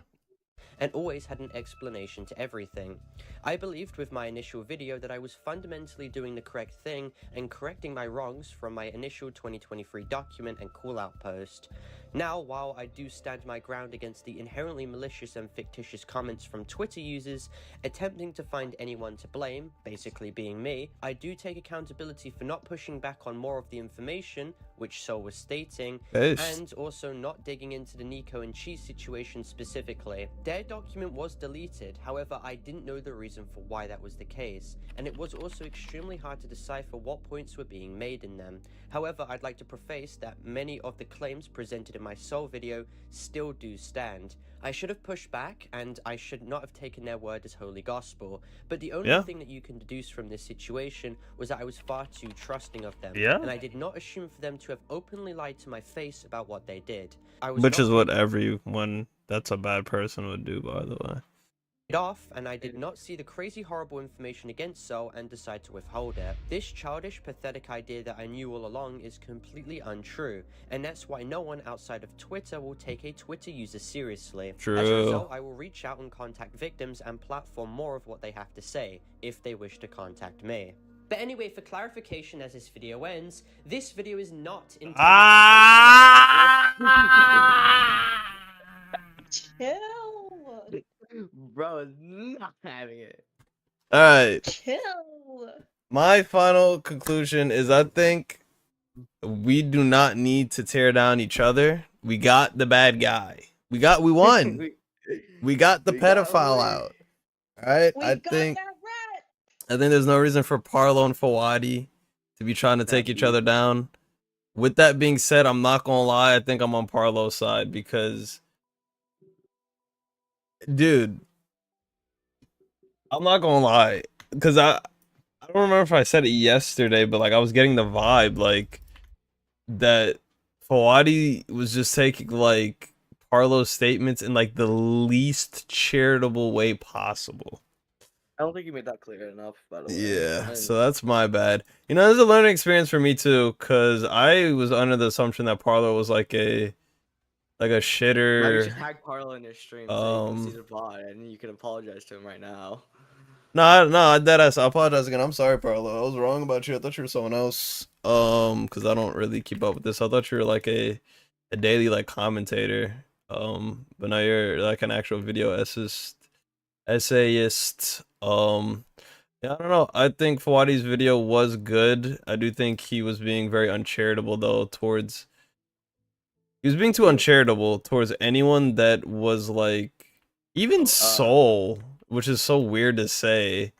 And always had an explanation to everything. I believed with my initial video that I was fundamentally doing the correct thing and correcting my wrongs from my initial 2023 document and call-out post. Now, while I do stand my ground against the inherently malicious and fictitious comments from Twitter users attempting to find anyone to blame, basically being me, I do take accountability for not pushing back on more of the information, which Sol was stating, Base. and also not digging into the Nico and Cheese situation specifically. Their document was deleted, however I didn't know the reason for why that was the case, and it was also extremely hard to decipher what points were being made in them. However, I'd like to preface that many of the claims presented in my Soul video still do stand. I should have pushed back, and I should not have taken their word as holy gospel, but the only thing that you can deduce from this situation was that I was far too trusting of them, and I did not assume for them to have openly lied to my face about what they did. Which is what everyone that's a bad person would do, by the way. Off, and I did not see the crazy horrible information against Sol and decide to withhold it. This childish, pathetic idea that I knew all along is completely untrue, and that's why no one outside of Twitter will take a Twitter user seriously. True. As a result, I will reach out and contact victims and platform more of what they have to say, if they wish to contact me. But anyway, for clarification as this video ends, this video is not intended Chill. Bro is not having it. Alright. Chill. My final conclusion is I think we do not need to tear down each other. We got the bad guy. We won. We got the pedophile out. Alright? We I got think that rat. there's no reason for Parlo and Fawadi to be trying to take each other down. With that being said, I'm not gonna lie, I think I'm on Parlo's side because dude, I'm not gonna lie, because I don't remember if I said it yesterday, but like I was getting the vibe like that Fawadi was just taking like Parlo's statements in like the least charitable way possible. I don't think you made that clear enough, by the way. Yeah, so that's my bad. You know, it's a learning experience for me too, because I was under the assumption that Parlo was like a like a Maybe you shitter. should tag Parlo in your stream so you can see Um, the bot and you can apologize to him right now. no, dead ass. I apologize again. I'm sorry, Parlo. I was wrong about you. I thought you were someone else. Because I don't really keep up with this. I thought you were like a daily like commentator. But now you're like an actual video essayist. Yeah, I don't know. I think Fawadi's video was good. I do think he was being very uncharitable though towards. He was being too uncharitable towards anyone that was like, even Soul, which is so weird to say,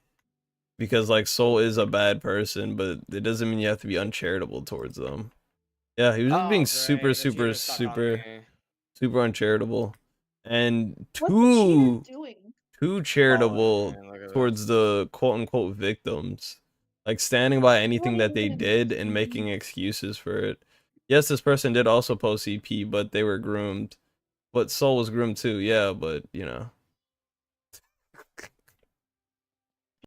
because like Soul is a bad person, but it doesn't mean you have to be uncharitable towards them. Yeah, he was just being super uncharitable, and What's the cheater doing? too charitable man, look at towards the quote unquote victims, like standing by anything What that are they you gonna did do? and making excuses for it. Yes, this person did also post EP, but they were groomed. But Soul was groomed too, yeah, but you know.